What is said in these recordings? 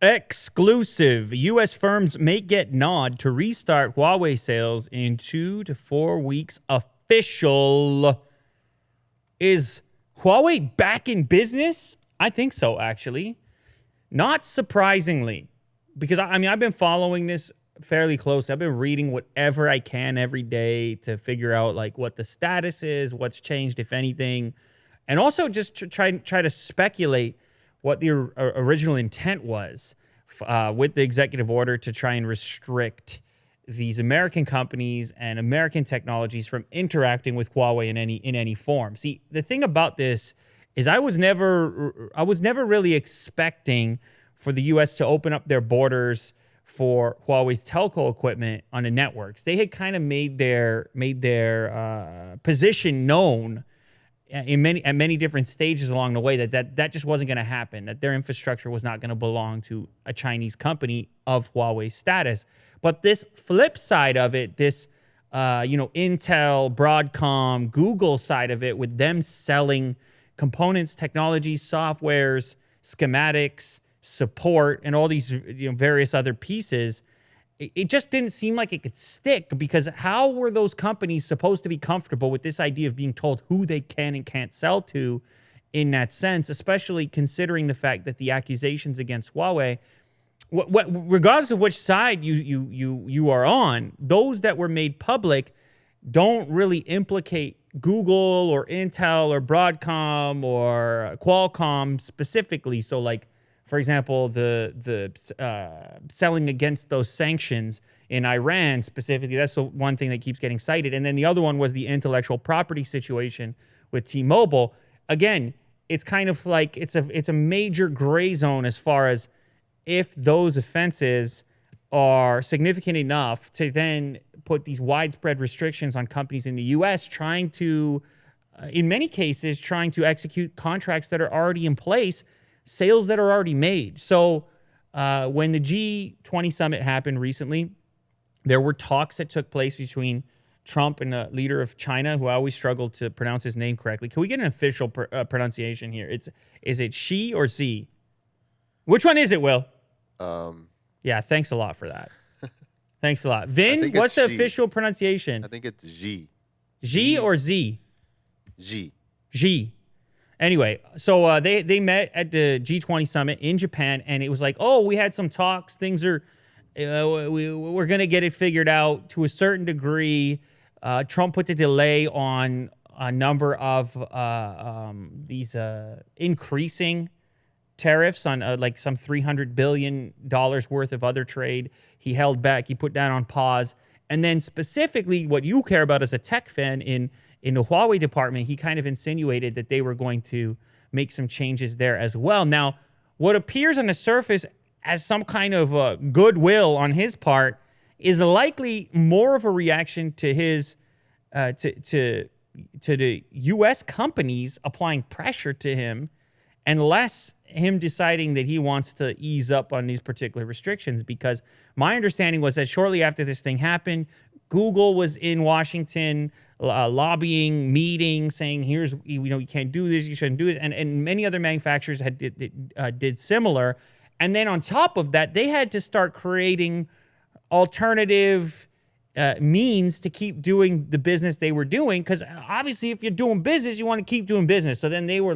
Exclusive. U.S. firms may get nod to restart Huawei sales in 2 to 4 weeks. Official. Is Huawei back in business? I think so, actually. Not surprisingly, because I've been following this fairly close. I've been reading whatever I can every day to figure out like what the status is, what's changed, if anything, and also just try to speculate what the original intent was with the executive order to try and restrict these American companies and American technologies from interacting with Huawei in any form. See, the thing about this is I was never really expecting for the U.S. to open up their borders for Huawei's telco equipment on the networks. They had kind of made their position known at many different stages along the way that just wasn't going to happen, that their infrastructure was not going to belong to a Chinese company of Huawei status. But this flip side of it, this Intel, Broadcom, Google side of it, with them selling components, technologies, softwares, schematics, support, and all these various other pieces, it just didn't seem like it could stick, because how were those companies supposed to be comfortable with this idea of being told who they can and can't sell to in that sense, especially considering the fact that the accusations against Huawei, regardless of which side you are on, those that were made public don't really implicate Google or Intel or Broadcom or Qualcomm specifically. So like, for example, the selling against those sanctions in Iran specifically, that's the one thing that keeps getting cited. And then the other one was the intellectual property situation with T-Mobile. Again, it's kind of like it's a major gray zone as far as if those offenses are significant enough to then put these widespread restrictions on companies in the U.S. trying to, in many cases, trying to execute contracts that are already in place, sales that are already made. So when the G20 summit happened recently, there were talks that took place between Trump and the leader of China, who I always struggle to pronounce his name correctly. Can we get an official pronunciation here? Is it Xi or Z? Which one is it, Will? Yeah, thanks a lot for that. Thanks a lot. Vin, what's the official pronunciation? I think it's Xi. Xi or Z? Xi. Xi. Anyway, so they met at the G20 summit in Japan, and it was like, oh, we had some talks. Things are, we're going to get it figured out to a certain degree. Trump put the delay on a number of these increasing tariffs on like some $300 billion worth of other trade. He held back. He put that on pause. And then specifically what you care about as a tech fan in the Huawei department, he kind of insinuated that they were going to make some changes there as well. Now, what appears on the surface as some kind of goodwill on his part is likely more of a reaction to his to the U.S. companies applying pressure to him, and less him deciding that he wants to ease up on these particular restrictions. Because my understanding was that shortly after this thing happened, Google was in Washington lobbying, meeting, saying, here's, you can't do this, you shouldn't do this. And many other manufacturers did similar. And then on top of that, they had to start creating alternative means to keep doing the business they were doing. Because obviously, if you're doing business, you want to keep doing business. So then they were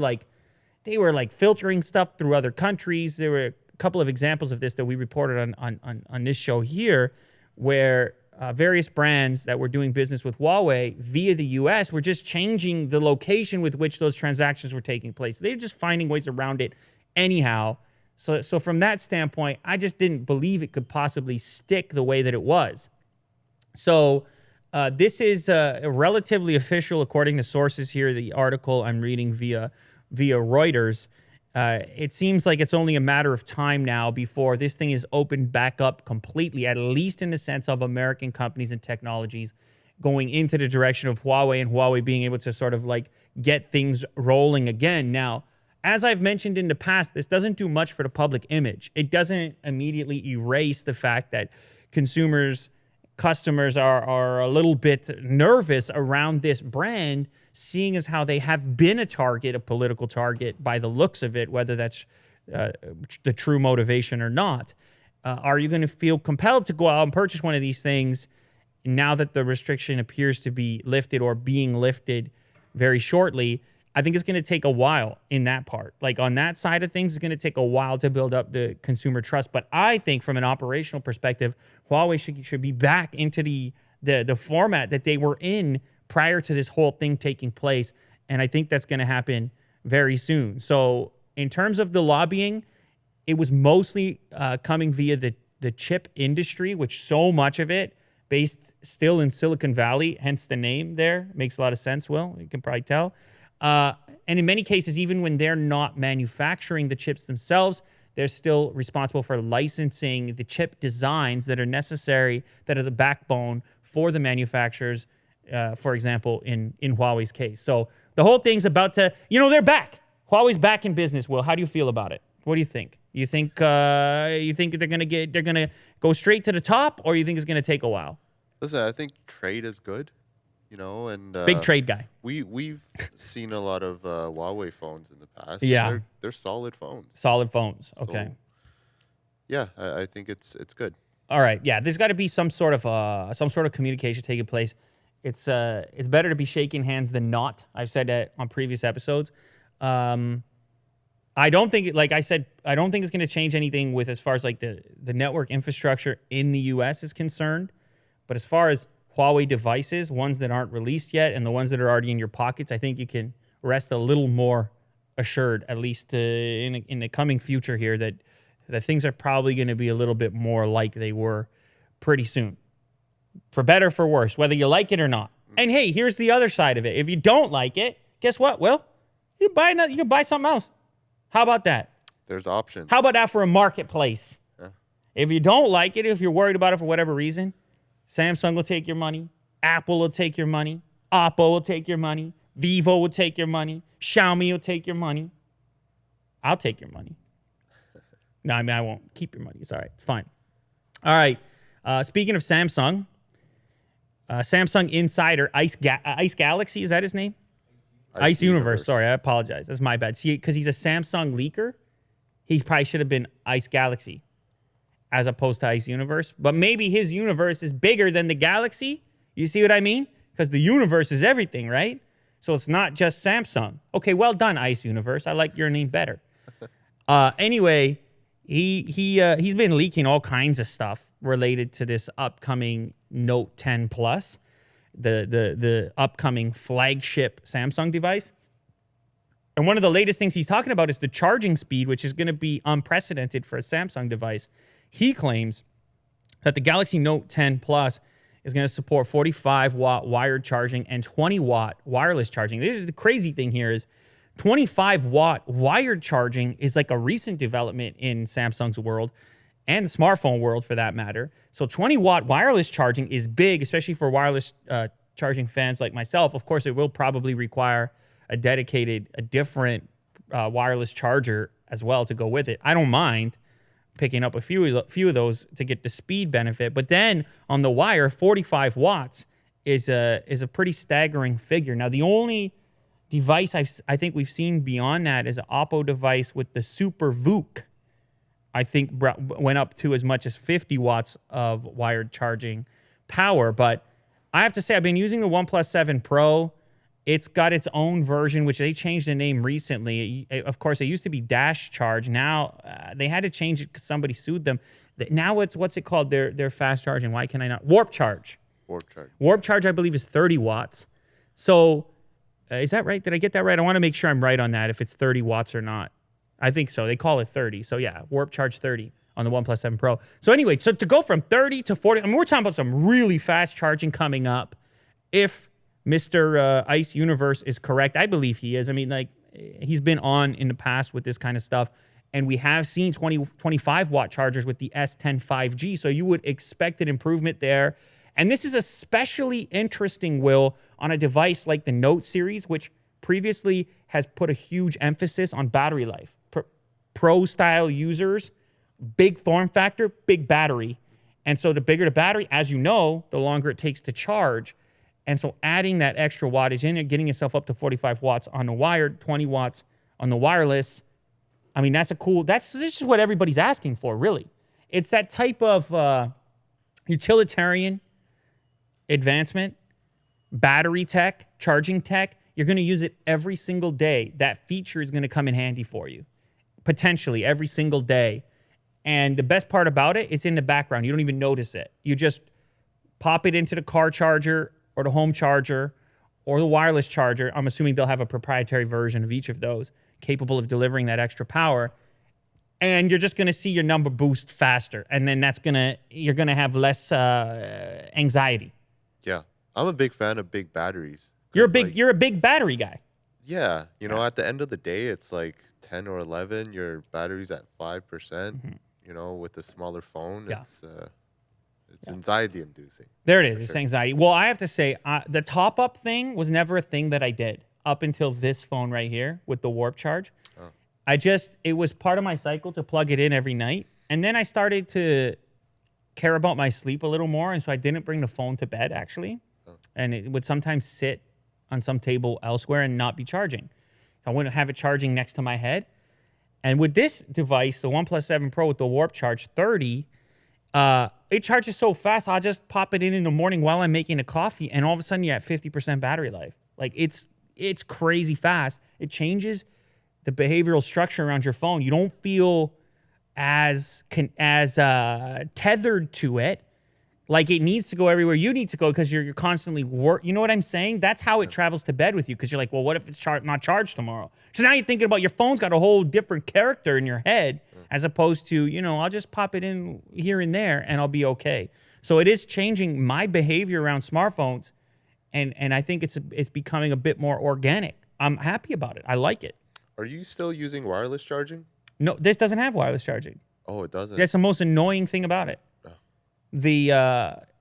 filtering stuff through other countries. There were a couple of examples of this that we reported on this show here, where various brands that were doing business with Huawei via the U.S. were just changing the location with which those transactions were taking place. They were just finding ways around it anyhow. So from that standpoint, I just didn't believe it could possibly stick the way that it was. So this is relatively official according to sources here. The article I'm reading via Reuters. It seems like it's only a matter of time now before this thing is opened back up completely, at least in the sense of American companies and technologies going into the direction of Huawei, and Huawei being able to sort of like get things rolling again. Now, as I've mentioned in the past, this doesn't do much for the public image. It doesn't immediately erase the fact that customers are a little bit nervous around this brand, seeing as how they have been a political target by the looks of it, whether that's the true motivation or not. Are you going to feel compelled to go out and purchase one of these things now that the restriction appears to be lifted or being lifted very shortly? I think it's going to take a while in that part. Like on that side of things, it's going to take a while to build up the consumer trust. But I think from an operational perspective, Huawei should be back into the format that they were in prior to this whole thing taking place. And I think that's going to happen very soon. So in terms of the lobbying, it was mostly coming via the chip industry, which so much of it based still in Silicon Valley, hence the name there. Makes a lot of sense, Will. You can probably tell. And in many cases, even when they're not manufacturing the chips themselves, they're still responsible for licensing the chip designs that are necessary, that are the backbone for the manufacturers, for example, in Huawei's case. So the whole thing's about to, they're back. Huawei's back in business, Will. How do you feel about it? What do you think? You think they're gonna go straight to the top, or you think it's gonna take a while? Listen, I think trade is good, and Big trade guy. We've seen a lot of Huawei phones in the past. Yeah, they're solid phones. Solid phones. Okay. So, yeah, I think it's good. All right. Yeah, there's got to be some sort of communication taking place. It's better to be shaking hands than not. I've said that on previous episodes. I don't think, like I said, I don't think it's going to change anything with as far as like the network infrastructure in the U.S. is concerned. But as far as Huawei devices, ones that aren't released yet and the ones that are already in your pockets, I think you can rest a little more assured, at least in the coming future here, that things are probably going to be a little bit more like they were pretty soon. For better, for worse, whether you like it or not. And hey, here's the other side of it. If you don't like it, guess what, Will? You can buy something else. How about that? There's options. How about that for a marketplace? Yeah. If you don't like it, if you're worried about it for whatever reason, Samsung will take your money. Apple will take your money. Oppo will take your money. Vivo will take your money. Xiaomi will take your money. I'll take your money. No, I mean, I won't keep your money. It's all right. It's fine. All right. Speaking of Samsung, Samsung insider Ice Galaxy, is that his name? Ice Universe. Sorry, I apologize. That's my bad. See, because he's a Samsung leaker, he probably should have been Ice Galaxy as opposed to Ice Universe. But maybe his universe is bigger than the Galaxy. You see what I mean? Because the universe is everything, right? So it's not just Samsung. Okay, well done, Ice Universe. I like your name better. Anyway, he's been leaking all kinds of stuff related to this upcoming Note 10 Plus. The upcoming flagship Samsung device. And one of the latest things he's talking about is the charging speed, which is going to be unprecedented for a Samsung device. He claims that the Galaxy Note 10 Plus is going to support 45-watt wired charging and 20-watt wireless charging. The crazy thing here is 25-watt wired charging is like a recent development in Samsung's world and the smartphone world for that matter. So 20-watt wireless charging is big, especially for wireless charging fans like myself. Of course, it will probably require a different wireless charger as well to go with it. I don't mind picking up a few of those to get the speed benefit. But then on the wire, 45 watts is a pretty staggering figure. Now, the only device I think we've seen beyond that is an Oppo device with the Super VOOC. I think went up to as much as 50 watts of wired charging power. But I have to say, I've been using the OnePlus 7 Pro. It's got its own version, which they changed the name recently. Of course, it used to be Dash Charge. Now they had to change it because somebody sued them. Now what's it called? Their fast charging. Why can I not? Warp Charge. Warp Charge. Warp Charge, I believe, is 30 watts. So is that right? Did I get that right? I want to make sure I'm right on that, if it's 30 watts or not. I think so. They call it 30. So yeah, Warp Charge 30 on the OnePlus 7 Pro. So anyway, so to go from 30 to 40, I mean, we're talking about some really fast charging coming up. If Mr. Ice Universe is correct, I believe he is. I mean, like, he's been on in the past with this kind of stuff. And we have seen 25 watt chargers with the S10 5G. So you would expect an improvement there. And this is especially interesting, Will, on a device like the Note series, which previously has put a huge emphasis on battery life. Pro-style users, big form factor, big battery. And so the bigger the battery, as you know, the longer it takes to charge. And so adding that extra wattage in there, getting yourself up to 45 watts on the wired, 20 watts on the wireless, I mean, that's this is what everybody's asking for, really. It's that type of utilitarian advancement, battery tech, charging tech. You're going to use it every single day. That feature is going to come in handy for you, potentially every single day. And the best part about it, it's in the background. You don't even notice it. You just pop it into the car charger or the home charger or the wireless charger. I'm assuming they'll have a proprietary version of each of those capable of delivering that extra power. And you're just going to see your number boost faster. And then you're going to have less anxiety. Yeah. I'm a big fan of big batteries. You're a big battery guy. Yeah. You know, at the end of the day, it's like 10 or 11. Your battery's at 5%. You know, with a smaller phone, it's anxiety inducing. There it is. It's anxiety. Well, I have to say, the top up thing was never a thing that I did up until this phone right here with the Warp Charge. Oh. It was part of my cycle to plug it in every night. And then I started to care about my sleep a little more. And so I didn't bring the phone to bed, actually. Oh. And it would sometimes sit on some table elsewhere and not be charging. I wouldn't have it charging next to my head. And with this device, the OnePlus 7 Pro with the Warp Charge 30, it charges so fast, I'll just pop it in the morning while I'm making a coffee, and all of a sudden you're at 50% battery life. Like, it's crazy fast. It changes the behavioral structure around your phone. You don't feel as tethered to it, like it needs to go everywhere you need to go because you're constantly You know what I'm saying? That's how it travels to bed with you, because you're like, well, what if it's not charged tomorrow? So now you're thinking about your phone's got a whole different character in your head as opposed to, I'll just pop it in here and there and I'll be okay. So it is changing my behavior around smartphones, and I think it's becoming a bit more organic. I'm happy about it. I like it. Are you still using wireless charging? No, this doesn't have wireless charging. Oh, it doesn't? That's the most annoying thing about it. The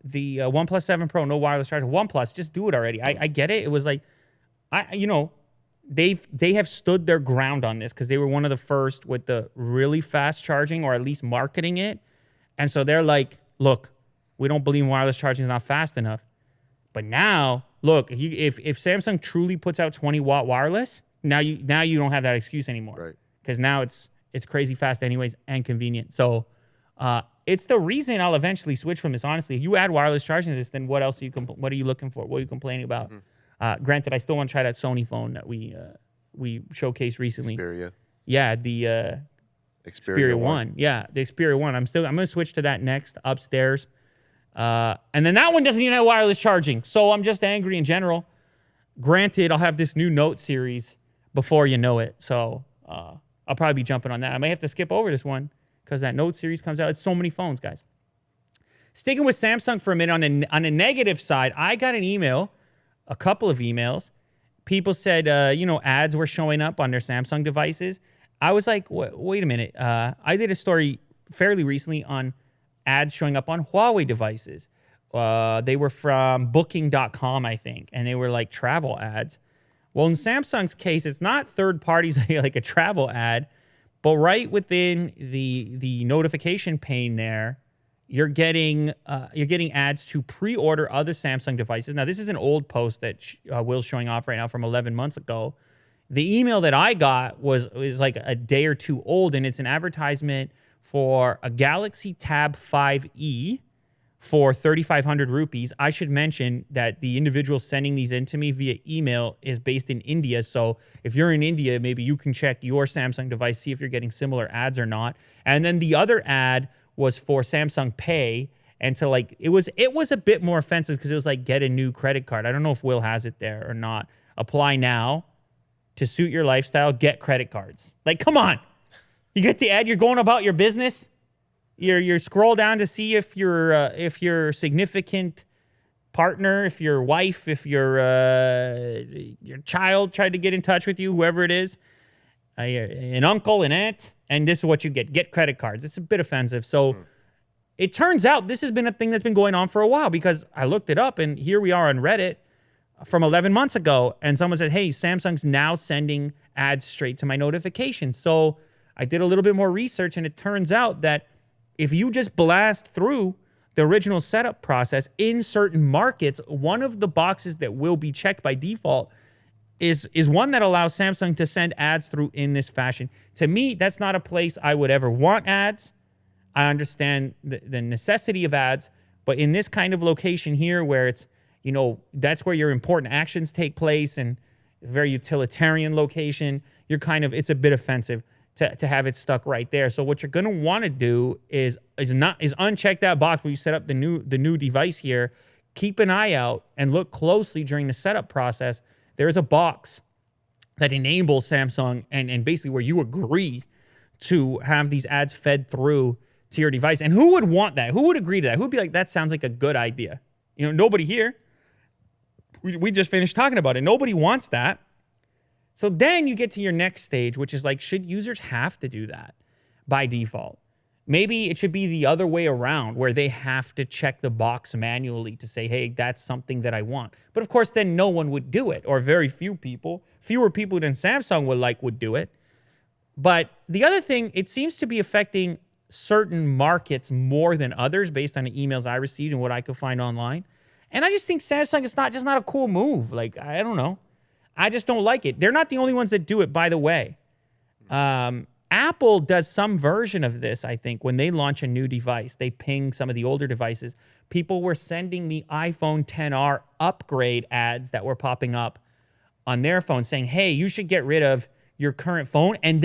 OnePlus 7 Pro, no wireless charger. OnePlus, just do it already. I get it. It was like, they have stood their ground on this because they were one of the first with the really fast charging, or at least marketing it. And so they're like, look, we don't believe wireless charging is not fast enough. But now, look, if Samsung truly puts out 20-watt wireless, now you don't have that excuse anymore. Right. Because now it's crazy fast anyways and convenient. So it's the reason I'll eventually switch from this, honestly. If you add wireless charging to this, then what else what are you looking for? What are you complaining about? Granted, I still want to try that Sony phone that we showcased recently. Xperia. Yeah, the Xperia 1. Yeah, the Xperia 1. I'm going to switch to that next upstairs. And then that one doesn't even have wireless charging. So I'm just angry in general. Granted, I'll have this new Note series before you know it. So I'll probably be jumping on that. I may have to skip over this one because that Note series comes out. It's so many phones, guys. Sticking with Samsung for a minute, on a negative side, I got an email, a couple of emails. People said, ads were showing up on their Samsung devices. I was like, wait a minute. I did a story fairly recently on ads showing up on Huawei devices. They were from Booking.com, I think, and they were like travel ads. Well, in Samsung's case, it's not third parties like a travel ad, but right within the notification pane there, you're getting ads to pre-order other Samsung devices. Now, this is an old post that Will's showing off right now from 11 months ago. The email that I got was like a day or two old, and it's an advertisement for a Galaxy Tab 5e for 3,500 rupees. I should mention that the individual sending these in to me via email is based in India. So if you're in India, maybe you can check your Samsung device, see if you're getting similar ads or not. And then the other ad was for Samsung Pay. And so it was a bit more offensive because it was like, get a new credit card. I don't know if Will has it there or not. Apply now to suit your lifestyle, get credit cards. Like, come on. You get the ad, you're going about your business. You scroll down to see if your significant partner, if your wife, if your child tried to get in touch with you, whoever it is, an uncle, an aunt, and this is what you get credit cards. It's a bit offensive. So it turns out this has been a thing that's been going on for a while, because I looked it up and here we are on Reddit from 11 months ago, and someone said, hey, Samsung's now sending ads straight to my notifications. So I did a little bit more research, and it turns out that if you just blast through the original setup process in certain markets, one of the boxes that will be checked by default is one that allows Samsung to send ads through in this fashion. To me, that's not a place I would ever want ads. I understand the necessity of ads, but in this kind of location here where it's, that's where your important actions take place and a very utilitarian location, it's a bit offensive to have it stuck right there. So what you're going to want to do is uncheck that box where you set up the new device here. Keep an eye out and look closely during the setup process. There is a box that enables Samsung and basically where you agree to have these ads fed through to your device. And who would want that? Who would agree to that? Who would be like, that sounds like a good idea? Nobody here. We just finished talking about it. Nobody wants that. So then you get to your next stage, which is like, should users have to do that by default? Maybe it should be the other way around where they have to check the box manually to say, hey, that's something that I want. But of course, then no one would do it, or very few people. Fewer people than Samsung would do it. But the other thing, it seems to be affecting certain markets more than others based on the emails I received and what I could find online. And I just think Samsung is not a cool move. Like, I don't know. I just don't like it. They're not the only ones that do it, by the way. Apple does some version of this, I think, when they launch a new device. They ping some of the older devices. People were sending me iPhone XR upgrade ads that were popping up on their phone saying, hey, you should get rid of your current phone. And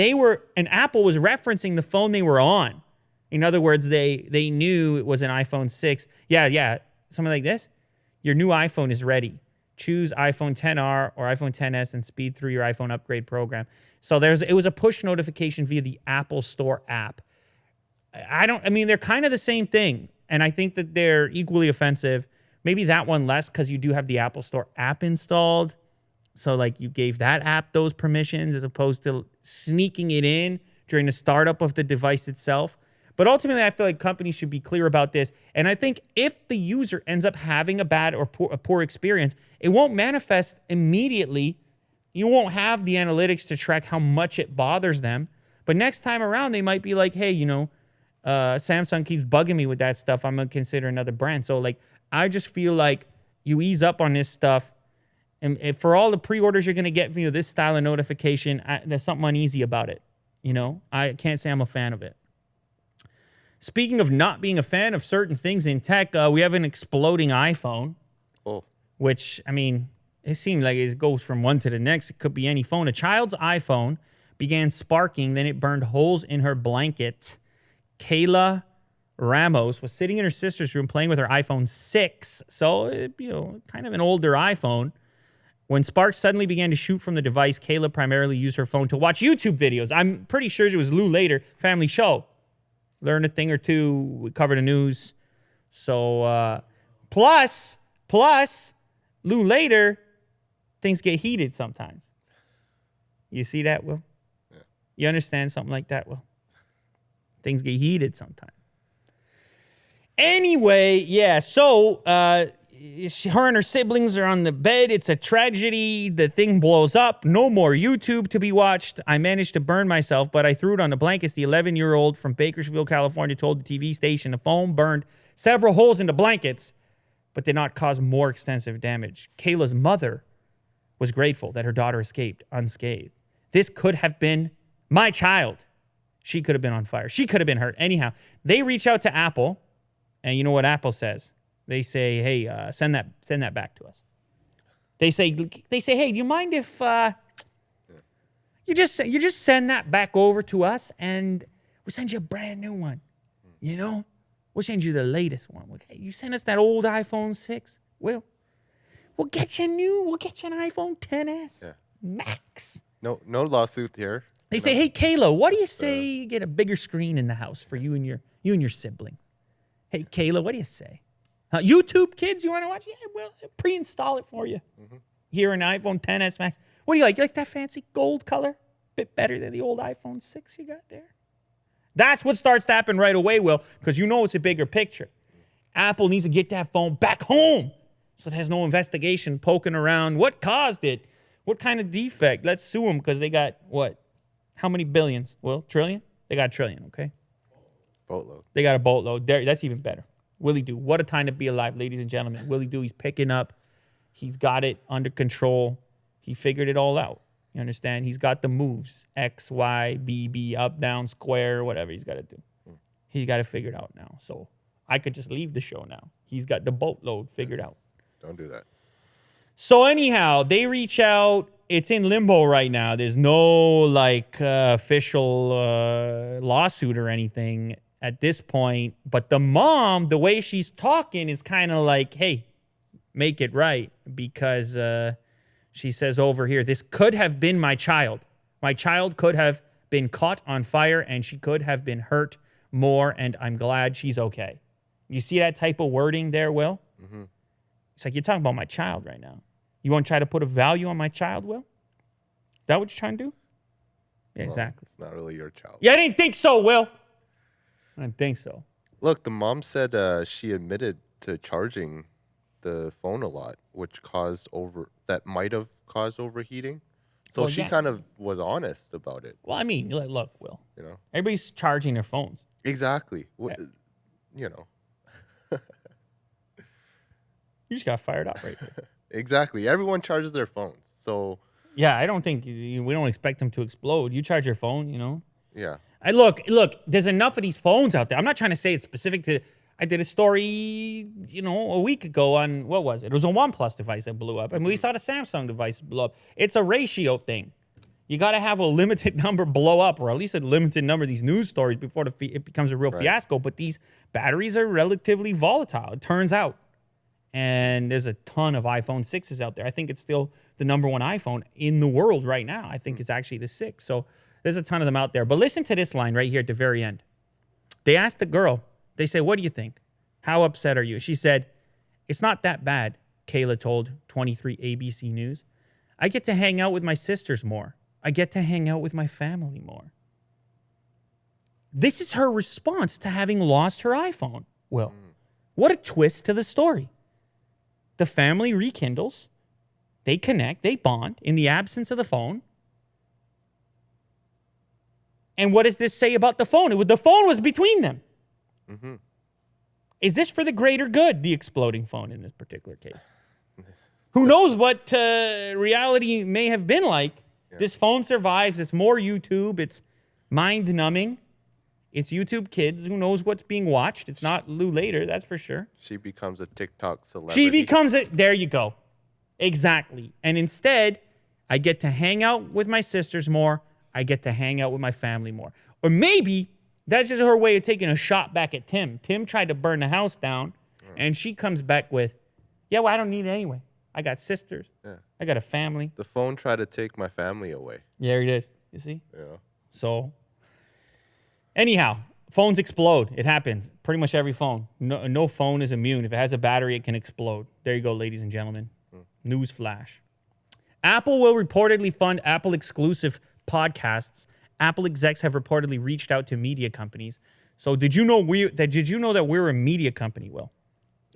Apple was referencing the phone they were on. In other words, they knew it was an iPhone 6. Yeah, something like this. Your new iPhone is ready. Choose iPhone XR or iPhone XS and speed through your iPhone upgrade program. So it was a push notification via the Apple Store app. They're kind of the same thing. And I think that they're equally offensive. Maybe that one less because you do have the Apple Store app installed. So like you gave that app those permissions as opposed to sneaking it in during the startup of the device itself. But ultimately, I feel like companies should be clear about this. And I think if the user ends up having a bad or poor experience, it won't manifest immediately. You won't have the analytics to track how much it bothers them. But next time around, they might be like, hey, Samsung keeps bugging me with that stuff. I'm going to consider another brand. So like, I just feel like you ease up on this stuff. And for all the pre-orders you're going to get via this style of notification, there's something uneasy about it. I can't say I'm a fan of it. Speaking of not being a fan of certain things in tech, we have an exploding iPhone. Oh. Which, it seems like it goes from one to the next. It could be any phone. A child's iPhone began sparking, then it burned holes in her blanket. Kayla Ramos was sitting in her sister's room playing with her iPhone 6. So, kind of an older iPhone. When sparks suddenly began to shoot from the device, Kayla primarily used her phone to watch YouTube videos. I'm pretty sure it was Lou Later, Family Show. Learned a thing or two. We covered the news. So, plus, Lou Later, things get heated sometimes. You see that, Will? Yeah. You understand something like that, Will? Things get heated sometimes. Anyway, yeah, so her and her siblings are on the bed. It's a tragedy. The thing blows up. No more YouTube to be watched. I managed to burn myself, but I threw it on the blankets. The 11-year-old from Bakersfield, California, told the TV station the foam burned several holes in the blankets, but did not cause more extensive damage. Kayla's mother was grateful that her daughter escaped unscathed. This could have been my child. She could have been on fire. She could have been hurt. Anyhow, they reach out to Apple, and you know what Apple says? They say, hey, send that back to us. They say, hey, do you mind if you just send that back over to us, and we'll send you a brand new one. We'll send you the latest one. Okay, you send us that old iPhone 6. We'll get you new. We'll get you an iPhone XS Max. No lawsuit here. They say, hey, Kayla, what do you say you get a bigger screen in the house for you and your sibling? Hey, Kayla, what do you say? YouTube kids, you want to watch? Yeah, we'll pre-install it for you. Mm-hmm. Here in iPhone XS Max. What do you like? You like that fancy gold color? Bit better than the old iPhone 6 you got there. That's what starts to happen right away, Will, because it's a bigger picture. Apple needs to get that phone back home so there's no investigation poking around. What caused it? What kind of defect? Let's sue them because they got what? How many billions? Well, trillion? They got a trillion, okay? Boatload. They got a boatload. That's even better. Willie Doo. What a time to be alive, ladies and gentlemen. Willie Doo, he's picking up. He's got it under control. He figured it all out. You understand? He's got the moves. X, Y, B, B, up, down, square, whatever he's got to do. He got it figured out now. So I could just leave the show now. He's got the boatload figured out. Don't do that. So anyhow, they reach out. It's in limbo right now. There's no official lawsuit or anything at this point. But the mom, the way she's talking is kind of like, hey, make it right. Because she says over here, this could have been my child. My child could have been caught on fire and she could have been hurt more. And I'm glad she's okay. You see that type of wording there, Will? Mm-hmm. It's like, you're talking about my child right now. You want to try to put a value on my child, Will? Is that what you're trying to do? Yeah, Well, exactly. It's not really your child. Yeah, I didn't think so, Will. I didn't think so. Look, the mom said she admitted to charging the phone a lot, which might have caused overheating. So Well, she yeah. kind of was honest about it. Well, I mean, look, Will. You know? Everybody's charging their phones. Exactly. You know. You just got fired up right there. Exactly. Everyone charges their phones. So Yeah, I don't think we don't expect them to explode. You charge your phone, you know. yeah. Look. There's enough of these phones out there. I'm not trying to say it's specific to. I did a story, a week ago on what was it? It was a OnePlus device that blew up, and we saw the Samsung device blow up. It's a ratio thing. You got to have a limited number blow up, or at least a limited number of these news stories before it becomes a real fiasco. But these batteries are relatively volatile, it turns out. And there's a ton of iPhone 6s out there. I think it's still the number one iPhone in the world right now. I think it's actually the 6. So there's a ton of them out there. But listen to this line right here at the very end. They asked the girl, they say, what do you think? How upset are you? She said, it's not that bad, Kayla told 23 ABC News. I get to hang out with my sisters more. I get to hang out with my family more. This is her response to having lost her iPhone. Well, what a twist to the story. The family rekindles. They connect. They bond in the absence of the phone. And what does this say about the phone? The phone was between them. Mm-hmm. Is this for the greater good, the exploding phone in this particular case? Who knows what reality may have been like? Yeah. This phone survives. It's more YouTube. It's mind-numbing. It's YouTube Kids. Who knows what's being watched? It's not Lou Later, that's for sure. She becomes a TikTok celebrity. There you go. Exactly. And instead, I get to hang out with my sisters more. I get to hang out with my family more. Or maybe that's just her way of taking a shot back at Tim. Tim tried to burn the house down, and she comes back with, yeah, well, I don't need it anyway. I got sisters. Yeah. I got a family. The phone tried to take my family away. Yeah, it is. You see? Yeah. So, anyhow, phones explode. It happens. Pretty much every phone. No phone is immune. If it has a battery, it can explode. There you go, ladies and gentlemen. News flash. Apple will reportedly fund Apple-exclusive podcasts. Apple execs have reportedly reached out to media companies. So did you know that we're a media company, Will?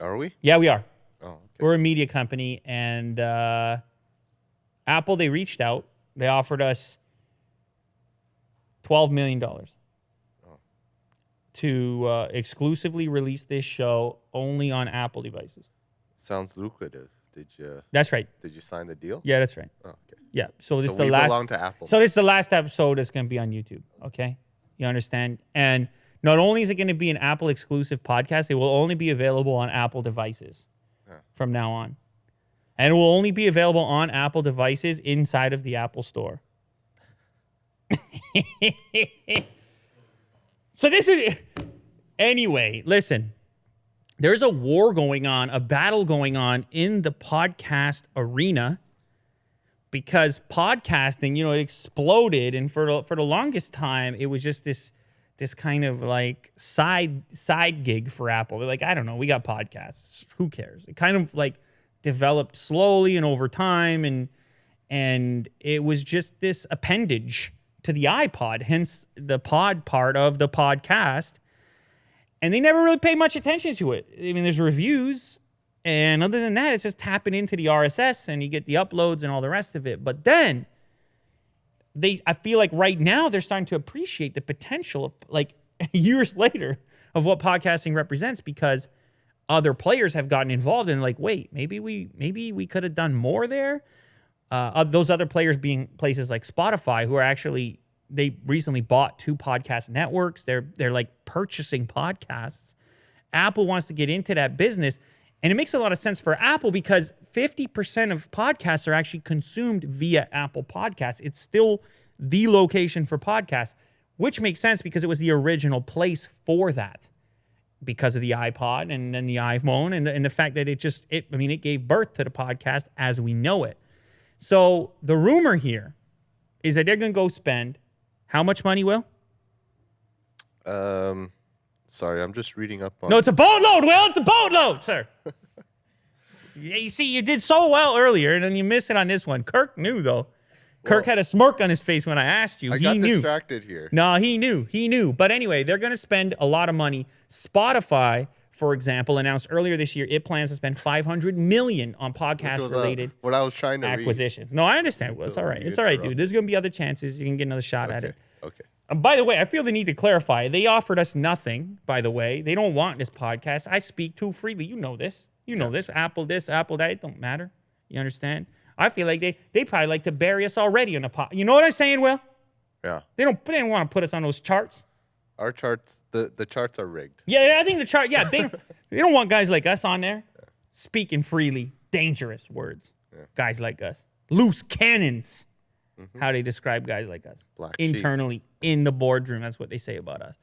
Are we? Yeah, we are. Oh, okay. We're a media company, and Apple, they reached out. They offered us $12 million to exclusively release this show only on Apple devices. Sounds lucrative. That's right. Did you sign the deal? Yeah, that's right. Oh, okay. Yeah. So this is we the last. belong to Apple. So this is the last episode that's going to be on YouTube. Okay, you understand? And not only is it going to be an Apple exclusive podcast, it will only be available on Apple devices from now on, and it will only be available on Apple devices inside of the Apple Store. So this is anyway. Listen. There's a war going on, a battle going on in the podcast arena because podcasting, it exploded. And for the longest time, it was just this kind of like side gig for Apple. They're like, I don't know, we got podcasts. Who cares? It kind of like developed slowly and over time. And it was just this appendage to the iPod, hence the pod part of the podcast. And they never really paid much attention to it. I mean, there's reviews, and other than that, it's just tapping into the RSS, and you get the uploads and all the rest of it. But then, I feel like right now, they're starting to appreciate the potential of, like, years later, of what podcasting represents, because other players have gotten involved and like, wait, maybe we could have done more there. those other players being places like Spotify, who are actually, they recently bought 2 podcast networks. They're like purchasing podcasts. Apple wants to get into that business. And it makes a lot of sense for Apple because 50% of podcasts are actually consumed via Apple Podcasts. It's still the location for podcasts, which makes sense because it was the original place for that because of the iPod and then the iPhone and the fact that it gave birth to the podcast as we know it. So the rumor here is that they're going to go spend how much money, Will? Sorry, I'm just reading up on... No, it's a boatload, Will. It's a boatload, sir. Yeah, you see, you did so well earlier, and then you missed it on this one. Kirk knew, though. Kirk had a smirk on his face when I asked you. I got distracted here. No, he knew. But anyway, they're going to spend a lot of money. Spotify, for example, announced earlier this year it plans to spend $500 million on podcast-related what I was trying to acquisitions. No, I understand, Will. It's all right. It's all right, dude. There's going to be other chances. You can get another shot at it. Okay. By the way, I feel the need to clarify. They offered us nothing, by the way. They don't want this podcast. I speak too freely. You know this. Apple this, Apple that. It don't matter. You understand? I feel like they probably like to bury us already in a pot. You know what I'm saying, Will? Yeah. They don't want to put us on those charts. Our charts, the charts are rigged. Yeah, I think the chart, they don't want guys like us on there. Yeah. Speaking freely, dangerous words. Yeah. Guys like us. Loose cannons. Mm-hmm. How they describe guys like us. Black internally sheep. In the boardroom. That's what they say about us.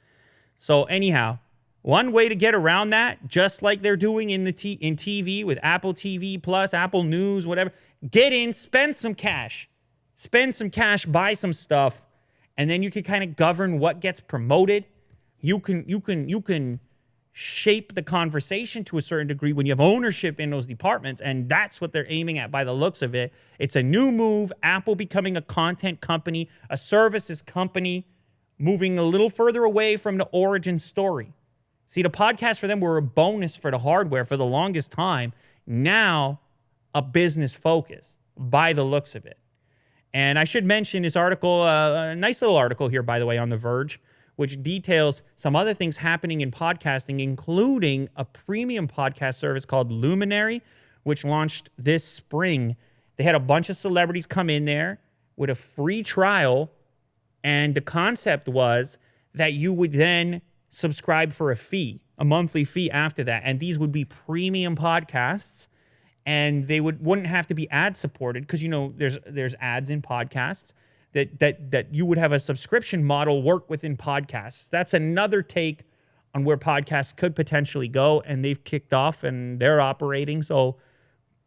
So anyhow, one way to get around that, just like they're doing in TV with Apple TV Plus, Apple News, whatever, get in, spend some cash, buy some stuff, and then you can kind of govern what gets promoted. You can shape the conversation to a certain degree when you have ownership in those departments, and that's what they're aiming at by the looks of it. It's a new move, Apple becoming a content company, a services company, moving a little further away from the origin story. See, the podcast for them were a bonus for the hardware for the longest time. Now, a business focus by the looks of it. And I should mention this article, a nice little article here, by the way, on The Verge, which details some other things happening in podcasting, including a premium podcast service called Luminary, which launched this spring. They had a bunch of celebrities come in there with a free trial, and the concept was that you would then subscribe for a monthly fee after that, and these would be premium podcasts, and they wouldn't have to be ad supported because there's ads in podcasts. That you would have a subscription model work within podcasts. That's another take on where podcasts could potentially go, and they've kicked off and they're operating. So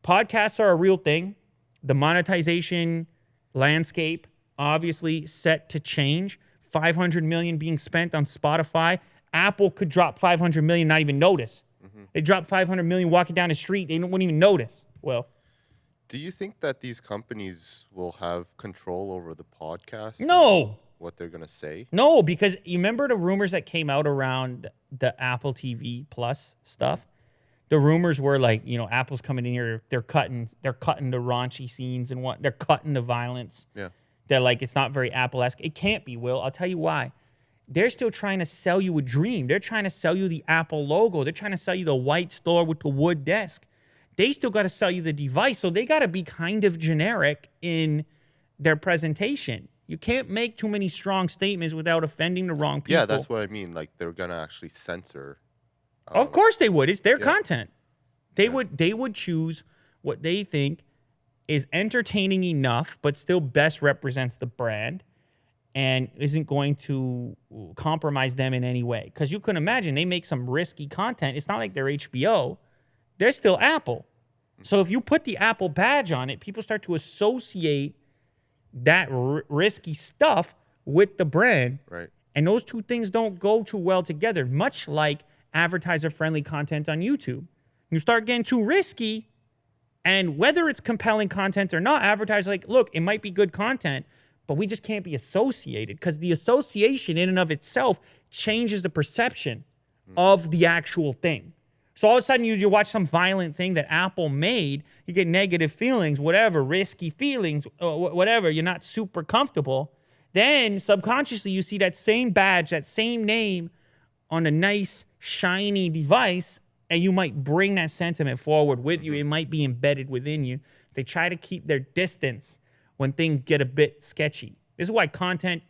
podcasts are a real thing. The monetization landscape obviously set to change. $500 million being spent on Spotify. Apple could drop $500 million, not even notice. Mm-hmm. They drop $500 million walking down the street. They wouldn't even notice. Well, do you think that these companies will have control over the podcast? No. What they're going to say? No, because you remember the rumors that came out around the Apple TV Plus stuff? The rumors were like, Apple's coming in here, they're cutting the raunchy scenes and they're cutting the violence. Yeah. They're like, it's not very Apple-esque. It can't be, Will. I'll tell you why. They're still trying to sell you a dream. They're trying to sell you the Apple logo. They're trying to sell you the white store with the wood desk. They still got to sell you the device, so they got to be kind of generic in their presentation. You can't make too many strong statements without offending the wrong people. Yeah, that's what I mean. Like, they're going to actually censor. Of course they would. It's their content. They would choose what they think is entertaining enough, but still best represents the brand and isn't going to compromise them in any way. Because you can imagine they make some risky content. It's not like they're HBO. They're still Apple. So if you put the Apple badge on it, people start to associate that risky stuff with the brand. Right. And those two things don't go too well together, much like advertiser-friendly content on YouTube. You start getting too risky, and whether it's compelling content or not, advertisers are like, look, it might be good content, but we just can't be associated because the association in and of itself changes the perception of the actual thing. So all of a sudden you watch some violent thing that Apple made, you get negative feelings, whatever, risky feelings, whatever, you're not super comfortable. Then subconsciously you see that same badge, that same name on a nice, shiny device, and you might bring that sentiment forward with you. It might be embedded within you. They try to keep their distance when things get a bit sketchy. This is why content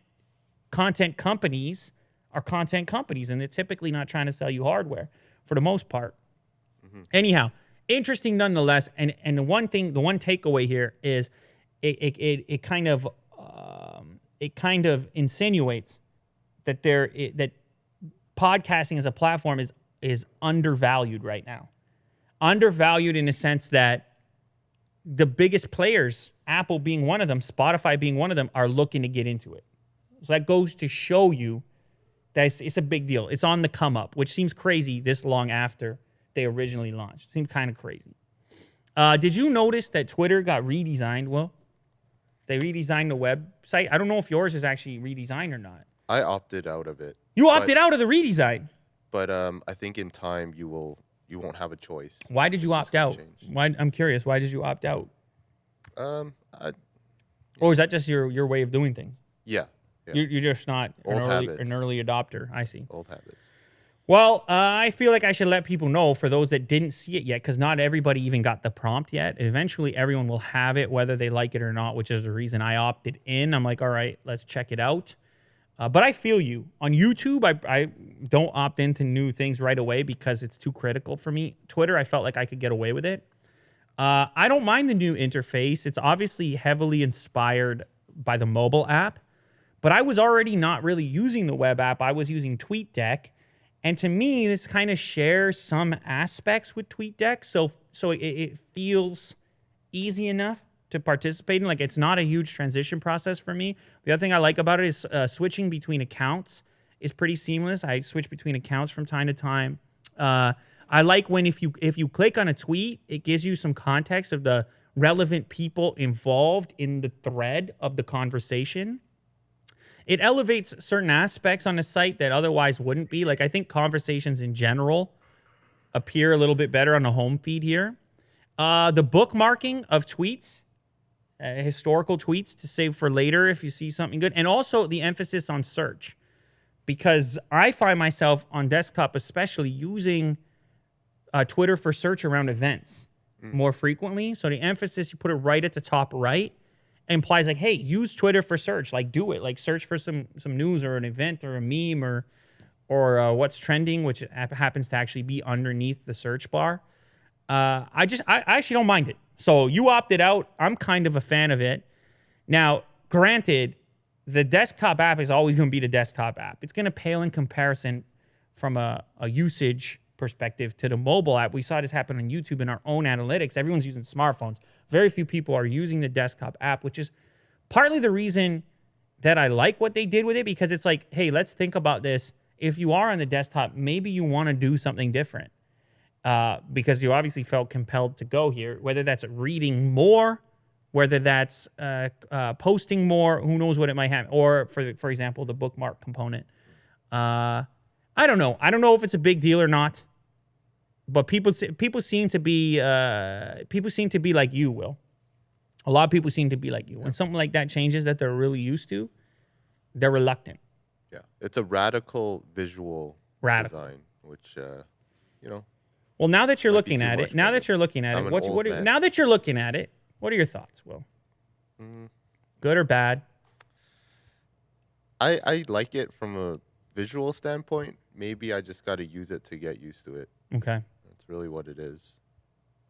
companies are content companies, and they're typically not trying to sell you hardware for the most part. Anyhow, interesting nonetheless. And the one takeaway here is it kind of insinuates that that podcasting as a platform is undervalued right now. Undervalued in the sense that the biggest players, Apple being one of them, Spotify being one of them, are looking to get into it. So that goes to show you that it's a big deal. It's on the come up, which seems crazy this long after they originally launched. It seemed kind of crazy. Did you notice that Twitter got redesigned? Well, they redesigned the website. I don't know if yours is actually redesigned or not. I opted out of it. You opted out of the redesign? But I think in time you won't have a choice. Why did you opt out? I'm curious. Why did you opt out? Or is that just your way of doing things? Yeah. You're just not an early adopter. I see. Old habits. Well, I feel like I should let people know, for those that didn't see it yet, because not everybody even got the prompt yet. Eventually, everyone will have it, whether they like it or not, which is the reason I opted in. I'm like, all right, let's check it out. But I feel you. On YouTube, I don't opt into new things right away because it's too critical for me. Twitter, I felt like I could get away with it. I don't mind the new interface. It's obviously heavily inspired by the mobile app. But I was already not really using the web app. I was using TweetDeck. And to me, this kind of shares some aspects with TweetDeck. So it feels easy enough to participate in. Like, it's not a huge transition process for me. The other thing I like about it is switching between accounts is pretty seamless. I switch between accounts from time to time. I like when if you click on a tweet, it gives you some context of the relevant people involved in the thread of the conversation. It elevates certain aspects on the site that otherwise wouldn't be. Like, I think conversations in general appear a little bit better on the home feed here. The bookmarking of tweets, historical tweets to save for later if you see something good. And also the emphasis on search. Because I find myself on desktop especially using Twitter for search around events more frequently. So the emphasis, you put it right at the top right, implies like, hey, use Twitter for search. Like, do it. Like, search for some news or an event or a meme or what's trending, which happens to actually be underneath the search bar. I actually don't mind it. So you opted out. I'm kind of a fan of it. Now, granted, the desktop app is always going to be the desktop app. It's going to pale in comparison from a usage perspective to the mobile app. We saw this happen on YouTube in our own analytics. Everyone's using smartphones. Very few people are using the desktop app, which is partly the reason that I like what they did with it, because it's like, hey, let's think about this. If you are on the desktop, maybe you want to do something different because you obviously felt compelled to go here, whether that's reading more, whether that's posting more, who knows what it might have, or for example, the bookmark component. I don't know. I don't know if it's a big deal or not. But people seem to be like you, Will. A lot of people seem to be like you. When something like that changes that they're really used to, they're reluctant. Yeah, it's a radical visual design, which Well, now that you're looking at it, what are your thoughts, Will? Good or bad? I like it from a visual standpoint. Maybe I just got to use it to get used to it. Okay. That's really what it is.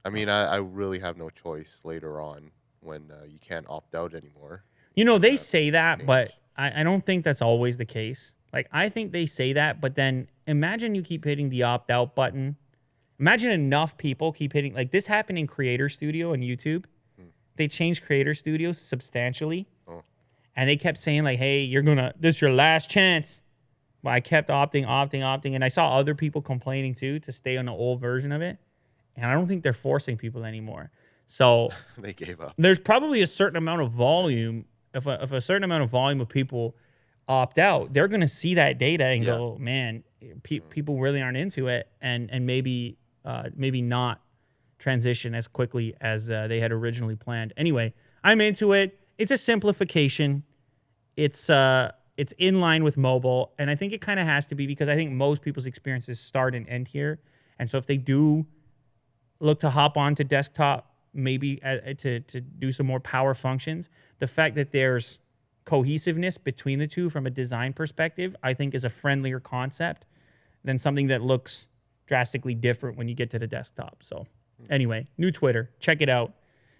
I mean, I really have no choice later on when you can't opt out anymore. You know, they say that, but I don't think that's always the case. Like, I think they say that, but then imagine you keep hitting the opt-out button. Imagine enough people keep hitting, like this happened in Creator Studio on YouTube. They changed Creator Studio substantially. And they kept saying like, hey, this is your last chance. But I kept opting. And I saw other people complaining too to stay on the old version of it. And I don't think they're forcing people anymore. So they gave up. There's probably a certain amount of volume. If a certain amount of volume of people opt out, they're going to see that data and go, man, people really aren't into it. And maybe not transition as quickly as they had originally planned. Anyway, I'm into it. It's a simplification. It's in line with mobile, and I think it kind of has to be because I think most people's experiences start and end here. And so if they do look to hop onto desktop, maybe to do some more power functions. The fact that there's cohesiveness between the two from a design perspective, I think is a friendlier concept than something that looks drastically different when you get to the desktop. So anyway, new Twitter. Check it out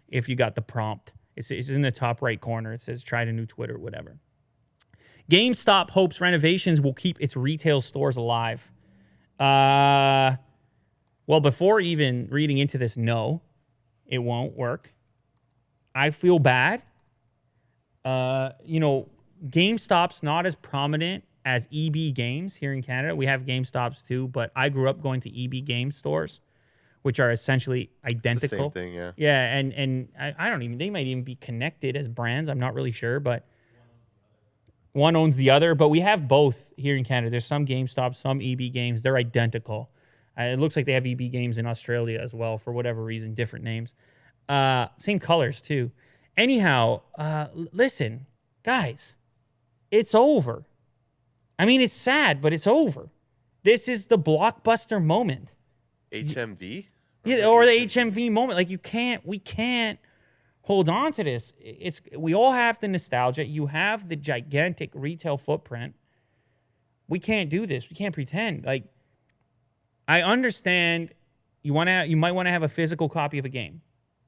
if you got the prompt. It's in the top right corner. It says try the new Twitter, whatever. GameStop hopes renovations will keep its retail stores alive. Well, before even reading into this, no, it won't work. I feel bad. GameStop's not as prominent as EB Games here in Canada. We have GameStops too, but I grew up going to EB Games stores, which are essentially identical. It's the same thing, yeah. Yeah, and I don't even, they might even be connected as brands. I'm not really sure, but one owns the other. But we have both here in Canada. There's some GameStop, some EB Games. They're identical. It looks like they have EB Games in Australia as well for whatever reason, different names. Same colors too. Anyhow, listen, guys, it's over. I mean, it's sad, but it's over. This is the blockbuster moment. HMV? Yeah, or the HMV moment. Like we can't hold on to this. We all have the nostalgia. You have the gigantic retail footprint. We can't do this. We can't pretend. Like, I understand you might want to have a physical copy of a game.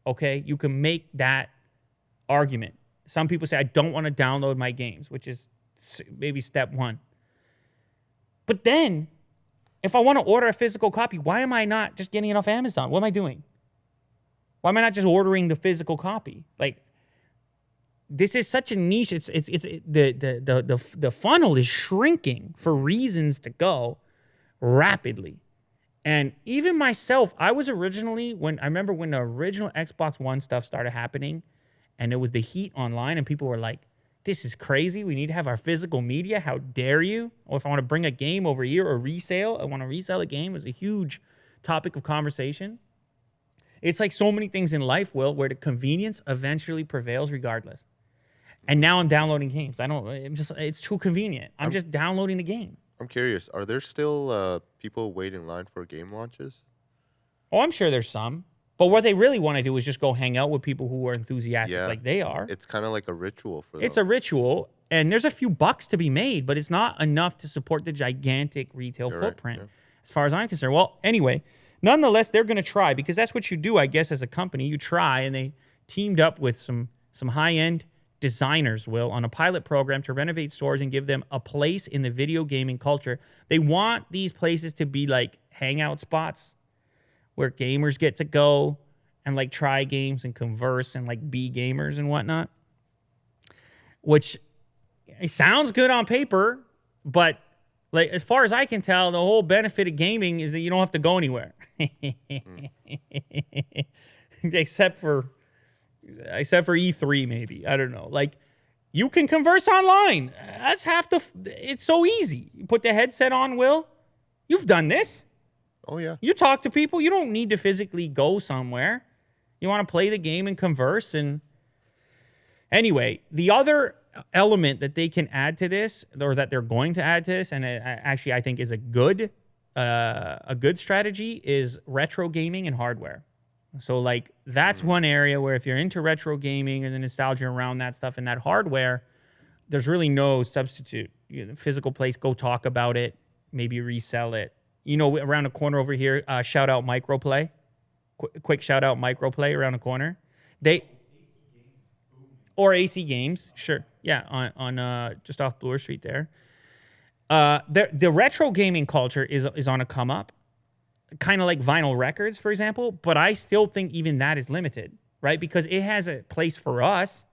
Okay? You can make that argument. Some people say, I don't want to download my games, which is maybe step one. But then, if I want to order a physical copy, why am I not just getting it off Amazon? What am I doing? Why am I not just ordering the physical copy? Like, this is such a niche. The funnel is shrinking for reasons to go rapidly. And even myself, I was originally, I remember when the original Xbox One stuff started happening, and it was the heat online, and people were like, this is crazy. We need to have our physical media. How dare you? Or if I want to bring a game over here or resale, I want to resell a game, is a huge topic of conversation. It's like so many things in life, Will, where the convenience eventually prevails regardless. And now I'm downloading games. It's too convenient. I'm just downloading the game. I'm curious, are there still people waiting in line for game launches? Oh, I'm sure there's some. But what they really want to do is just go hang out with people who are enthusiastic like they are. It's kind of like a ritual for them. It's a ritual, and there's a few bucks to be made, but it's not enough to support the gigantic retail footprint, as far as I'm concerned. Well, anyway, nonetheless, they're going to try, because that's what you do, I guess, as a company. You try, and they teamed up with some high-end designers, Will, on a pilot program to renovate stores and give them a place in the video gaming culture. They want these places to be like hangout spots where gamers get to go and like try games and converse and like be gamers and whatnot. Which it sounds good on paper, but like as far as I can tell, the whole benefit of gaming is that you don't have to go anywhere. Except for E3 maybe. I don't know. Like, you can converse online. That's it's so easy. You put the headset on, Will. You've done this. Oh, yeah. You talk to people. You don't need to physically go somewhere. You want to play the game and converse. And anyway, the other element that they can add to this, or that they're going to add to this, and actually I think is a good strategy, is retro gaming and hardware. So like that's one area where if you're into retro gaming and the nostalgia around that stuff and that hardware, there's really no substitute. Physical place, go talk about it, maybe resell it. Around the corner over here, shout out Microplay. Quick shout out Microplay around the corner. Or AC Games, sure. Yeah, on just off Bloor Street there. The retro gaming culture is on a come up, kind of like vinyl records, for example. But I still think even that is limited, right? Because it has a place for us,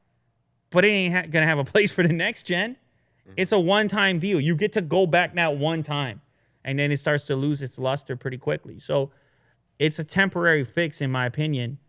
but it ain't gonna have a place for the next gen. It's a one-time deal. You get to go back that one time, and then it starts to lose its luster pretty quickly. So it's a temporary fix, in my opinion.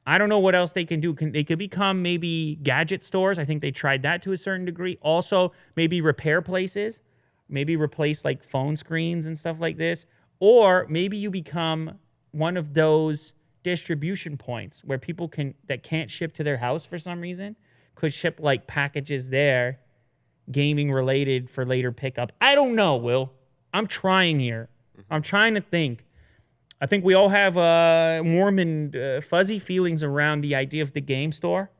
I don't know what else they can do. They could become maybe gadget stores. I think they tried that to a certain degree. Also, maybe repair places. Maybe replace like phone screens and stuff like this. Or maybe you become one of those distribution points where people that can't ship to their house for some reason could ship like packages there, gaming related for later pickup. I don't know, Will. I'm trying here. I'm trying to think. I think we all have warm and fuzzy feelings around the idea of the game store.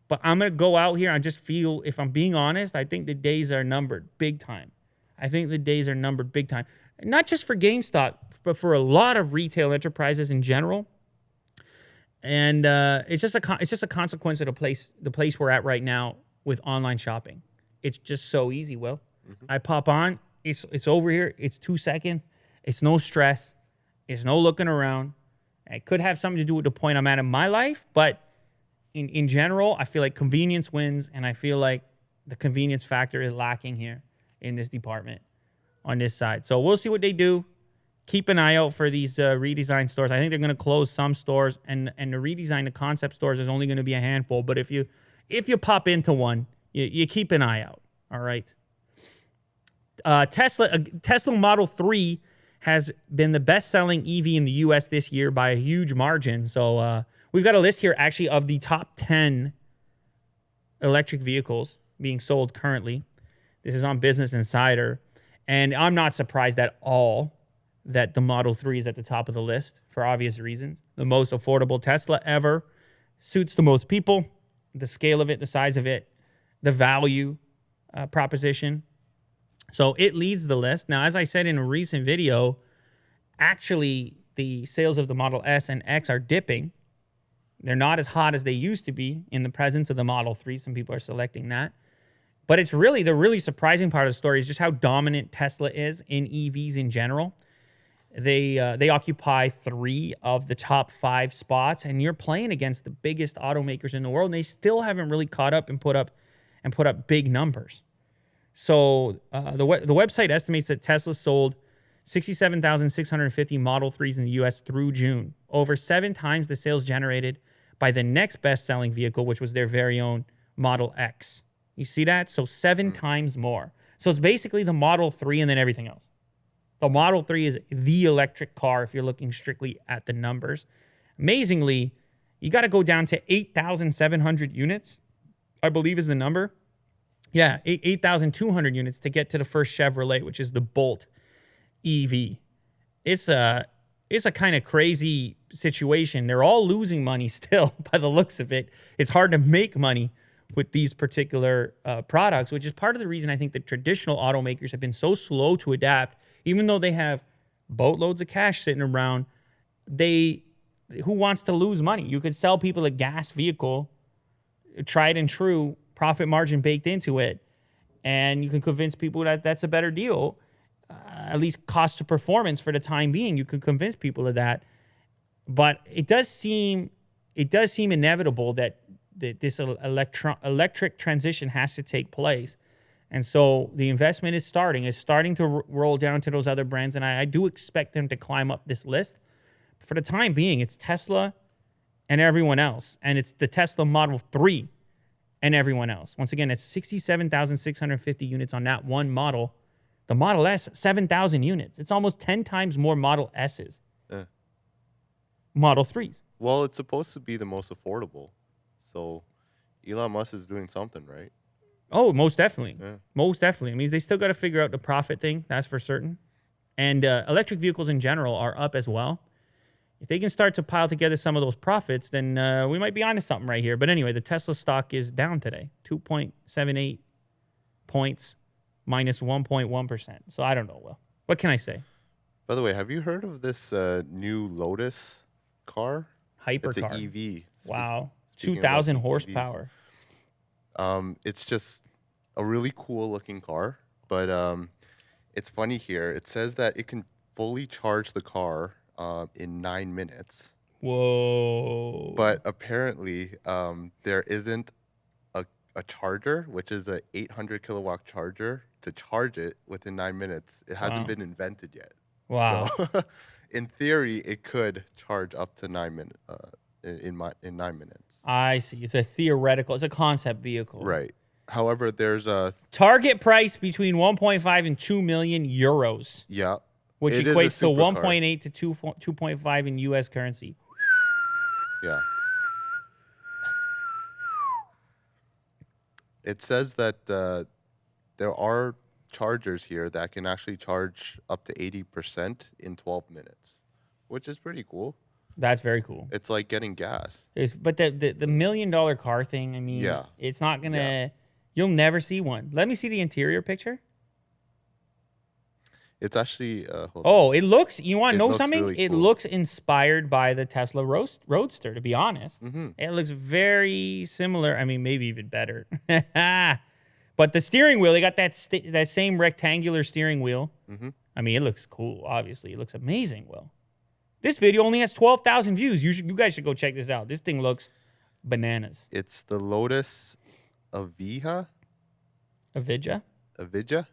But I'm going to go out here and just feel, if I'm being honest, I think the days are numbered big time. I think the days are numbered big time. Not just for GameStop, but for a lot of retail enterprises in general. And it's just a consequence of the place we're at right now with online shopping. It's just so easy, Will. I pop on, it's over here, it's 2 seconds, it's no stress, it's no looking around. It could have something to do with the point I'm at in my life, but in general, I feel like convenience wins, and I feel like the convenience factor is lacking here in this department on this side. So we'll see what they do. Keep an eye out for these redesigned stores. I think they're going to close some stores, and the redesign, the concept stores, is only going to be a handful. But if you pop into one, you keep an eye out. All right. Tesla Model 3 has been the best-selling EV in the U.S. this year by a huge margin. So we've got a list here, actually, of the top 10 electric vehicles being sold currently. This is on Business Insider. And I'm not surprised at all that the Model 3 is at the top of the list for obvious reasons. The most affordable Tesla ever, suits the most people, the scale of it, the size of it, the value proposition. So it leads the list. Now, as I said in a recent video, actually the sales of the Model S and X are dipping. They're not as hot as they used to be in the presence of the Model 3. Some people are selecting that. But it's really, the really surprising part of the story is just how dominant Tesla is in EVs in general. They occupy 3 of the top 5 spots, and you're playing against the biggest automakers in the world, and they still haven't really caught up and put up big numbers. So the website estimates that Tesla sold 67,650 Model 3s in the U.S. through June, over 7 times the sales generated by the next best-selling vehicle, which was their very own Model X. You see that? So 7 times more. So it's basically the Model 3 and then everything else. The Model 3 is the electric car if you're looking strictly at the numbers. Amazingly, you got to go down to 8,700 units, I believe is the number. Yeah, 8,200 units to get to the first Chevrolet, which is the Bolt EV. It's a kind of crazy situation. They're all losing money still by the looks of it. It's hard to make money with these particular products, which is part of the reason I think the traditional automakers have been so slow to adapt. Even though they have boatloads of cash sitting around, who wants to lose money? You could sell people a gas vehicle, tried and true, profit margin baked into it, and you can convince people that that's a better deal, at least cost to performance for the time being. You could convince people of that. But it does seem inevitable that this electric transition has to take place. And so the investment is starting to roll down to those other brands, and I do expect them to climb up this list. For the time being, it's Tesla and everyone else, and it's the Tesla Model 3 and everyone else. Once again, it's 67,650 units on that one model. The Model S, 7,000 units. It's almost 10 times more Model S's. Model 3s. Well, it's supposed to be the most affordable, so Elon Musk is doing something right. Oh, most definitely. Yeah. Most definitely. I mean, they still got to figure out the profit thing. That's for certain. And electric vehicles in general are up as well. If they can start to pile together some of those profits, then we might be onto something right here. But anyway, the Tesla stock is down today, 2.78 points, minus 1.1%. So I don't know. Well, what can I say? By the way, have you heard of this new Lotus car? Hypercar. It's an EV. Wow. Speaking 2,000 about horsepower. It's just a really cool looking car, but it's funny here. It says that it can fully charge the car in 9 minutes. Whoa. But apparently there isn't a charger, which is a 800 kilowatt charger, to charge it within 9 minutes. It hasn't been invented yet. Wow. So in theory, it could charge up to 9 minutes. In 9 minutes. I see. It's a concept vehicle. Right. However, there's a target price between 1.5 and 2 million euros. Yeah. Which equates to 1.8 to 2.5 in US currency. Yeah. It says that there are chargers here that can actually charge up to 80% in 12 minutes. which is pretty cool. That's very cool. It's like getting gas. But the $1 million car thing, I mean, Yeah. it's not going to, you'll never see one. Let me see the interior picture. It's actually, hold on. Oh, it looks, you want to It know looks something? really It cool. looks inspired by the Tesla Roadster, to be honest. Mm-hmm. It looks very similar. I mean, maybe even better. But the steering wheel, they got that same rectangular steering wheel. Mm-hmm. I mean, it looks cool, obviously. It looks amazing, Will. This video only has 12,000 views. You guys should go check this out. This thing looks bananas. It's the Lotus Avija? Avidja? Avija?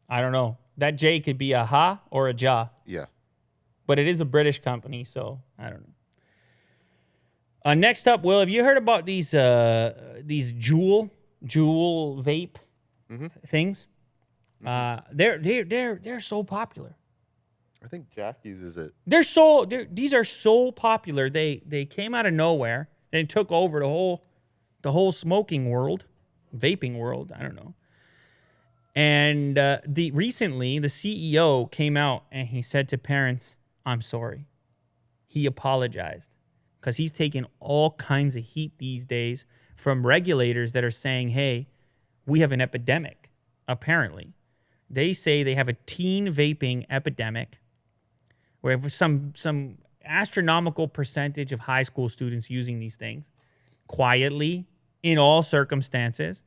I don't know. That J could be a ha or a ja. Yeah. But it is a British company, so I don't know. Next up, Will, have you heard about these Juul vape things? They're so popular. I think Jack uses it. These are so popular. They came out of nowhere and took over the whole smoking world, vaping world. I don't know. And recently the CEO came out and he said to parents, "I'm sorry." He apologized because he's taking all kinds of heat these days from regulators that are saying, "Hey, we have an epidemic." Apparently, they say they have a teen vaping epidemic, where some astronomical percentage of high school students using these things quietly in all circumstances.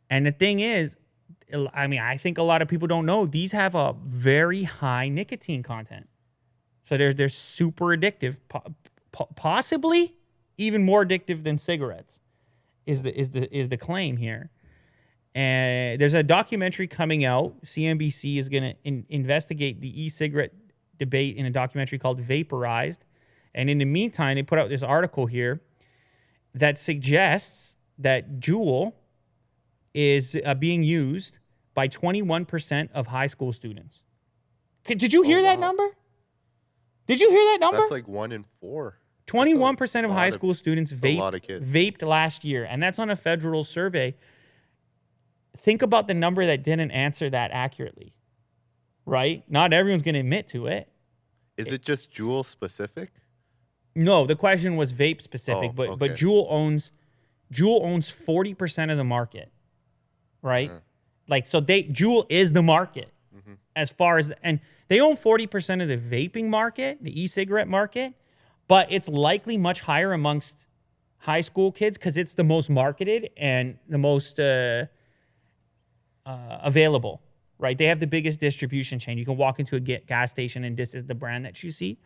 And the thing is, I mean, I think a lot of people don't know these have a very high nicotine content. So they're super addictive, possibly even more addictive than cigarettes is the claim here. And there's a documentary coming out. CNBC is going to investigate the e-cigarette debate in a documentary called Vaporized. And in the meantime, they put out this article here that suggests that Juul is being used by 21% of high school students. Did you hear that number? Did you hear that number? That's like 1 in 4. 21% of high school students vaped last year, and that's on a federal survey. Think about the number that didn't answer that accurately, right? Not everyone's going to admit to it. Is it just Juul specific? No, the question was vape specific, but Juul owns 40% of the market, right? Like, so Juul is the market as far as, and they own 40% of the vaping market, the e-cigarette market, but it's likely much higher amongst high school kids because it's the most marketed and the most available, right? They have the biggest distribution chain. You can walk into a gas station and this is the brand that you see.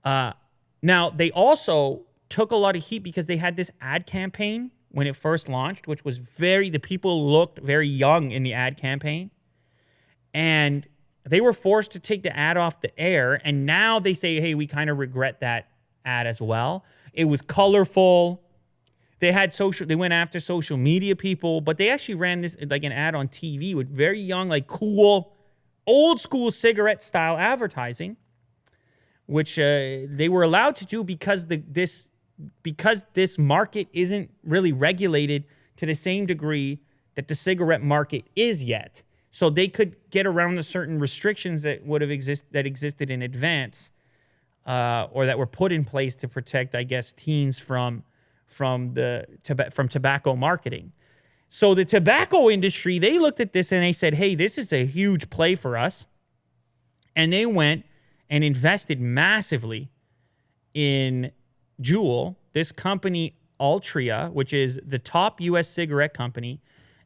Now, they also took a lot of heat because they had this ad campaign when it first launched, which was the people looked very young in the ad campaign. And they were forced to take the ad off the air. And now they say, hey, we kind of regret that ad as well. It was colorful. They went after social media people, but they actually ran this like an ad on TV with very young, like cool, old school cigarette style advertising, which they were allowed to do because this market isn't really regulated to the same degree that the cigarette market is yet. So they could get around the certain restrictions that existed in advance, or that were put in place to protect, I guess, teens from tobacco marketing. So the tobacco industry, they looked at this and they said, hey, this is a huge play for us. And they went and invested massively in Juul. This company, Altria, which is the top U.S. cigarette company,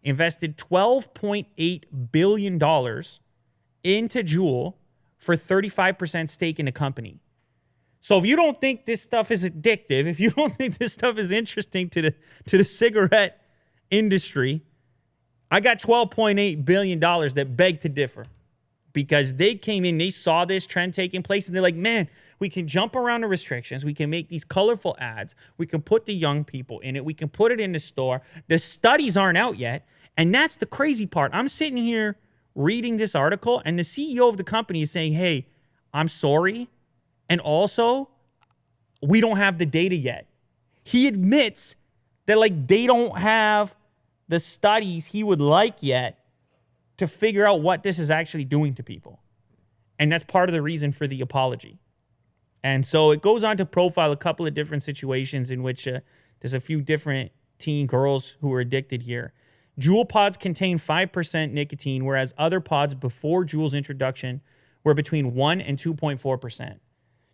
invested $12.8 billion into Juul for 35% stake in the company. So if you don't think this stuff is addictive, if you don't think this stuff is interesting to the cigarette industry, I got $12.8 billion that beg to differ. Because they came in, they saw this trend taking place, and they're like, man, we can jump around the restrictions. We can make these colorful ads. We can put the young people in it. We can put it in the store. The studies aren't out yet. And that's the crazy part. I'm sitting here reading this article, and the CEO of the company is saying, hey, I'm sorry. And also, we don't have the data yet. He admits that like they don't have the studies he would like yet to figure out what this is actually doing to people. And that's part of the reason for the apology. And so it goes on to profile a couple of different situations in which there's a few different teen girls who are addicted here. Juul pods contain 5% nicotine, whereas other pods before Juul's introduction were between 1 and 2.4%.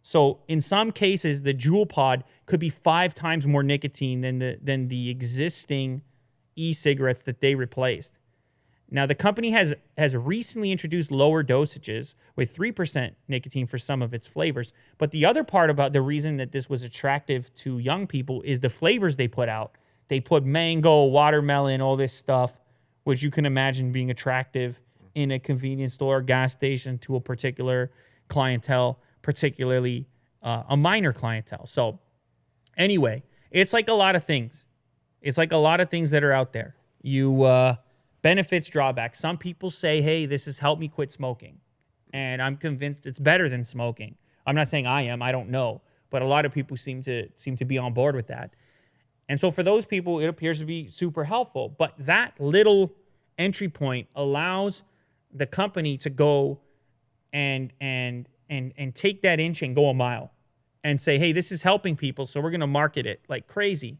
So in some cases, the Juul pod could be 5 times more nicotine than the existing e-cigarettes that they replaced. Now, the company has recently introduced lower dosages with 3% nicotine for some of its flavors. But the other part about the reason that this was attractive to young people is the flavors they put out. They put mango, watermelon, all this stuff, which you can imagine being attractive in a convenience store or gas station to a particular clientele, particularly a minor clientele. So anyway, it's like a lot of things. It's like a lot of things that are out there. Benefits, drawbacks. Some people say, hey, this has helped me quit smoking. And I'm convinced it's better than smoking. I'm not saying I am. I don't know. But a lot of people seem to be on board with that. And so for those people, it appears to be super helpful. But that little entry point allows the company to go and take that inch and go a mile and say, hey, this is helping people, so we're going to market it like crazy.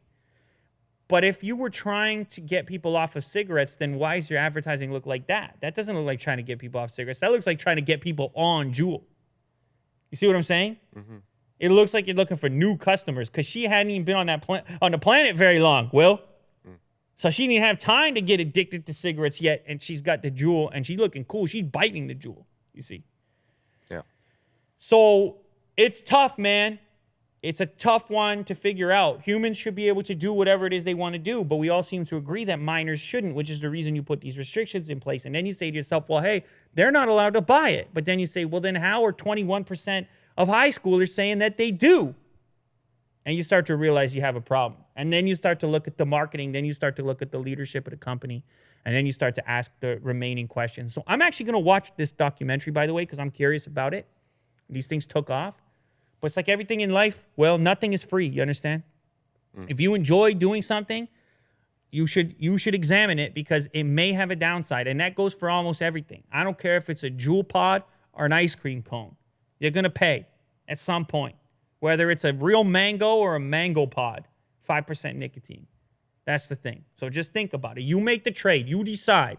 But if you were trying to get people off of cigarettes, then why does your advertising look like that? That doesn't look like trying to get people off cigarettes. That looks like trying to get people on Juul. You see what I'm saying? Mm-hmm. It looks like you're looking for new customers because she hadn't even been on on the planet very long, Will. So she didn't have time to get addicted to cigarettes yet, and she's got the Juul, and she's looking cool. She's biting the Juul, you see. Yeah. So it's tough, man. It's a tough one to figure out. Humans should be able to do whatever it is they want to do, but we all seem to agree that minors shouldn't, which is the reason you put these restrictions in place. And then you say to yourself, well, hey, they're not allowed to buy it. But then you say, well, then how are 21% of high schoolers saying that they do? And you start to realize you have a problem. And then you start to look at the marketing. Then you start to look at the leadership of the company. And then you start to ask the remaining questions. So I'm actually going to watch this documentary, by the way, because I'm curious about it. These things took off. But it's like everything in life. Well, nothing is free. You understand? If you enjoy doing something, you should examine it because it may have a downside. And that goes for almost everything. I don't care if it's a Juul pod or an ice cream cone. You're going to pay at some point. Whether it's a real mango or a mango pod, 5% nicotine. That's the thing. So just think about it. You make the trade. You decide.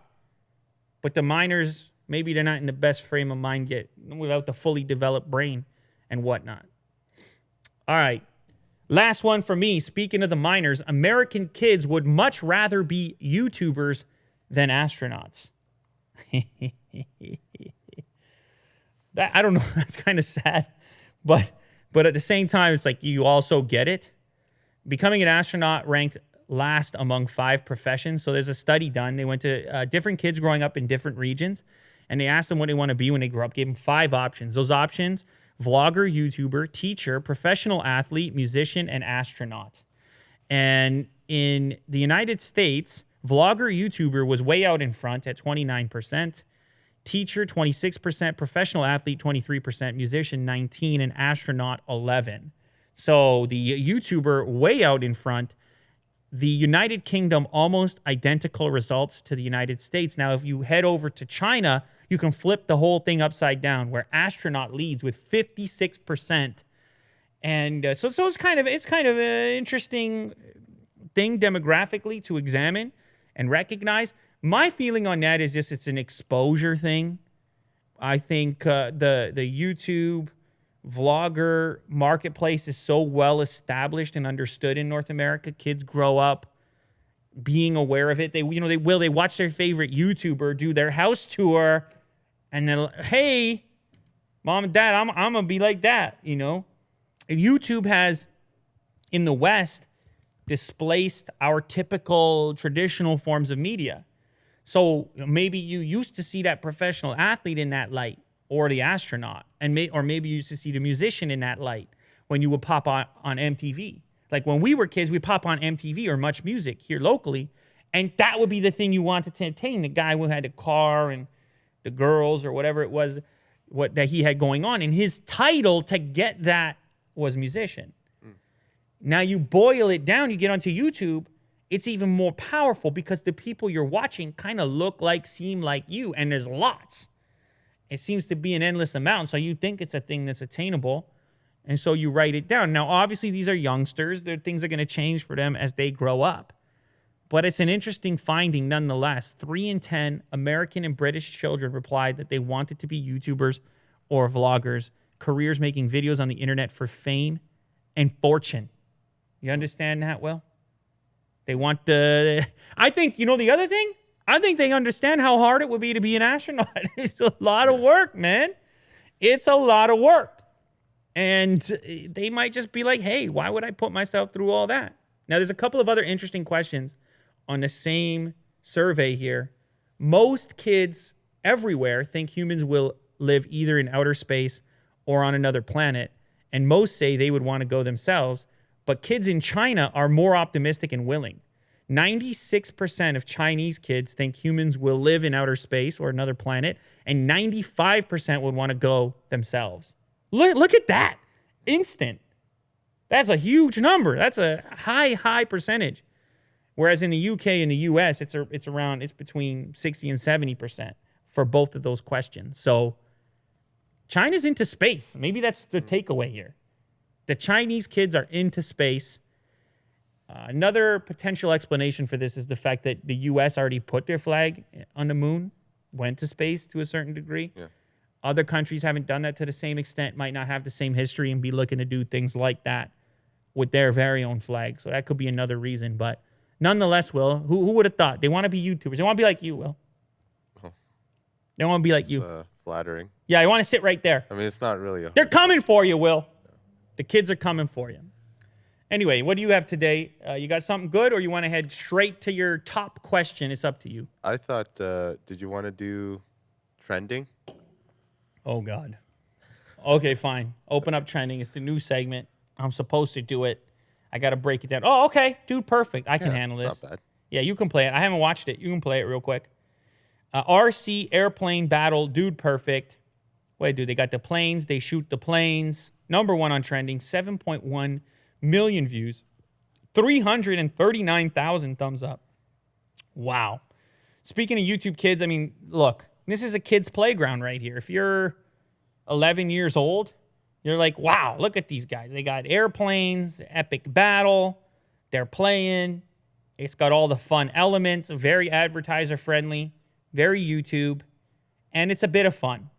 But the minors, maybe they're not in the best frame of mind yet without the fully developed brain and whatnot. All right. Last one for me. Speaking of the minors, American kids would much rather be YouTubers than astronauts. That, I don't know. That's kind of sad. But at the same time, it's like you also get it. Becoming an astronaut ranked last among 5 professions. So there's a study done. They went to different kids growing up in different regions, and they asked them what they want to be when they grow up. Gave them 5 options. Those options: vlogger, YouTuber, teacher, professional athlete, musician, and astronaut. And in the United States, vlogger, YouTuber was way out in front at 29%. Teacher, 26%. Professional athlete, 23%. Musician, 19%. And astronaut, 11%. So the YouTuber way out in front. The United Kingdom, almost identical results to the United States. Now, if you head over to China, you can flip the whole thing upside down, where astronaut leads with 56%. And so it's kind of an interesting thing demographically to examine and recognize. My feeling on that is just it's an exposure thing. I think the YouTube vlogger marketplace is so well established and understood in North America. Kids grow up being aware of it. They watch their favorite YouTuber do their house tour, and then, hey, mom and dad, I'm gonna be like that. YouTube has in the West displaced our typical traditional forms of media. So maybe you used to see that professional athlete in that light, or the astronaut, or maybe you used to see the musician in that light when you would pop on MTV. Like when we were kids, we'd pop on MTV or Much Music here locally, and that would be the thing you wanted to entertain. The guy who had a car and the girls or whatever it was that he had going on. And his title to get that was musician. Now you boil it down, you get onto YouTube, it's even more powerful because the people you're watching kind of seem like you, and there's lots. It seems to be an endless amount, so you think it's a thing that's attainable. And so you write it down. Now, obviously, these are youngsters. Things are going to change for them as they grow up. But it's an interesting finding nonetheless. 3 in 10 American and British children replied that they wanted to be YouTubers or vloggers, careers making videos on the internet for fame and fortune. You understand that, Will? They want the... I think, you know the other thing? I think they understand how hard it would be to be an astronaut. It's a lot of work, man. It's a lot of work. And they might just be like, hey, why would I put myself through all that? Now, there's a couple of other interesting questions on the same survey here. Most kids everywhere think humans will live either in outer space or on another planet, and most say they would want to go themselves, but kids in China are more optimistic and willing. 96% of Chinese kids think humans will live in outer space or another planet, and 95% would want to go themselves. Look at that. Instant. That's a huge number. That's a high percentage. Whereas in the UK and the US, it's between 60 and 70% for both of those questions. So China's into space. Maybe that's the takeaway here. The Chinese kids are into space. Another potential explanation for this is the fact that the US already put their flag on the moon, went to space to a certain degree. Yeah. Other countries haven't done that to the same extent, might not have the same history and be looking to do things like that with their very own flag. So that could be another reason. But nonetheless, Will, who would have thought? They want to be YouTubers. They want to be like you, Will. Oh. They want to be like you. Flattering. Yeah, I want to sit right there. I mean, it's not really They're coming for you, Will. Yeah. The kids are coming for you. Anyway, what do you have today? You got something good, or you want to head straight to your top question? It's up to you. I thought, did you want to do trending? Oh, God. Okay, fine. Open up trending. It's the new segment. I'm supposed to do it. I got to break it down. Oh, okay. Dude, perfect. I can handle this. Not bad. Yeah, you can play it. I haven't watched it. You can play it real quick. RC airplane battle. Dude, perfect. Wait, dude, they got the planes. They shoot the planes. Number 1 on trending. 7.1 million views. 339,000 thumbs up. Wow. Speaking of YouTube kids, I mean, look, this is a kid's playground right here. If you're 11 years old, you're like, wow, look at these guys. They got airplanes, epic battle. They're playing. It's got all the fun elements, very advertiser friendly, very YouTube, and it's a bit of fun.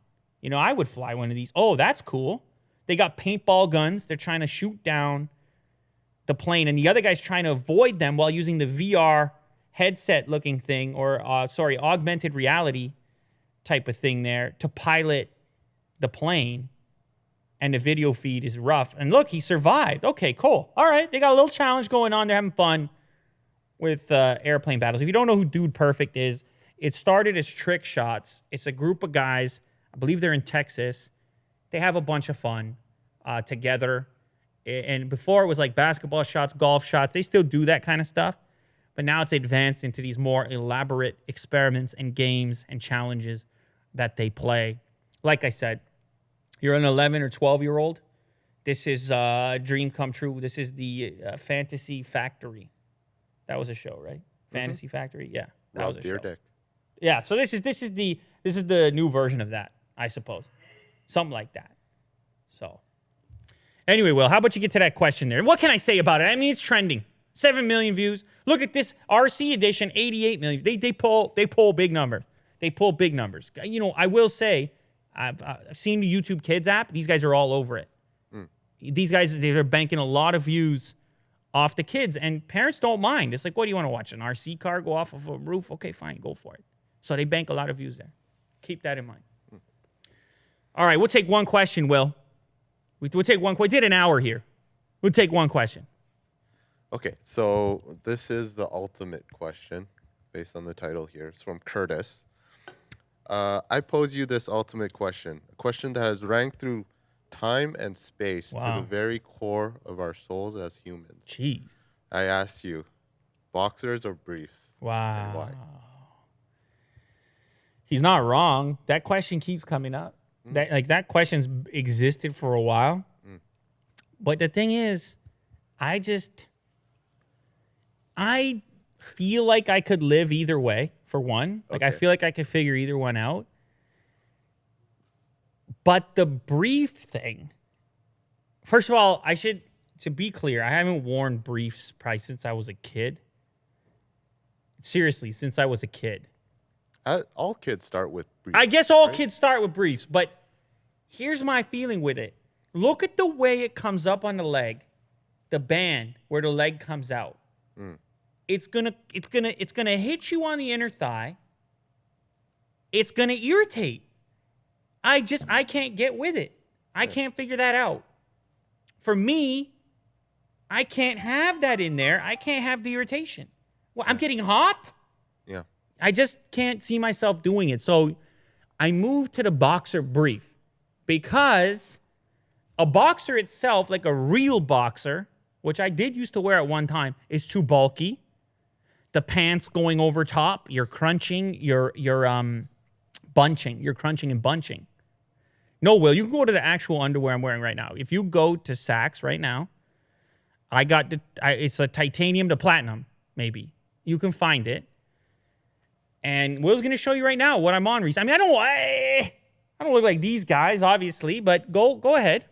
You know, I would fly one of these. Oh, that's cool. They got paintball guns. They're trying to shoot down the plane, and the other guy's trying to avoid them while using the VR headset looking thing, or augmented reality type of thing there to pilot the plane. And the video feed is rough. And look, he survived. Okay, cool. All right, they got a little challenge going on. They're having fun with airplane battles. If you don't know who Dude Perfect is, it started as Trick Shots. It's a group of guys. I believe they're in Texas. They have a bunch of fun together. And before it was like basketball shots, golf shots. They still do that kind of stuff. But now it's advanced into these more elaborate experiments and games and challenges that they play. Like I said, you're an 11 or 12-year-old. This is a dream come true. This is the Fantasy Factory. That was a show, right? Mm-hmm. Fantasy Factory? Yeah, that was a show. Dick. Yeah, so this is the new version of that, I suppose. Something like that. So, anyway, Will, how about you get to that question there? What can I say about it? I mean, it's trending. 7 million views. Look at this RC edition, 88 million. They pull big numbers. They pull big numbers. You know, I will say, I've seen the YouTube Kids app. These guys are all over it. These guys, they're banking a lot of views off the kids, and parents don't mind. It's like, what do you want to watch? An RC car go off of a roof? Okay, fine, go for it. So they bank a lot of views there. Keep that in mind. All right, we'll take one question, Will. We'll take one question. We did an hour here. We'll take one question. Okay, so this is the ultimate question based on the title here. It's from Curtis. I pose you this ultimate question, a question that has ranked through time and space to the very core of our souls as humans. Jeez. I asked you, boxers or briefs? Wow. And why? He's not wrong. That question keeps coming up. That question's existed for a while. But the thing is, I feel like I could live either way, for one. Like, I feel like I could figure either one out. But the brief thing First of all, to be clear, I haven't worn briefs probably since I was a kid. Seriously, since I was a kid. All kids start with briefs. I guess all kids start with briefs, but here's my feeling with it. Look at the way it comes up on the leg, the band where the leg comes out. It's gonna hit you on the inner thigh. It's gonna irritate. I can't get with it. I can't figure that out. For me, I can't have that in there. I can't have the irritation. Well, I'm getting hot. Yeah. I just can't see myself doing it. So I moved to the boxer brief because a boxer itself, like a real boxer, which I did used to wear at one time, is too bulky. The pants going over top, you're crunching, you're bunching. You're crunching and bunching. No, Will, you can go to the actual underwear I'm wearing right now. If you go to Saks right now, it's a titanium to platinum, maybe. You can find it. And Will's going to show you right now what I'm on recently. I mean, I don't look like these guys, obviously, but go ahead.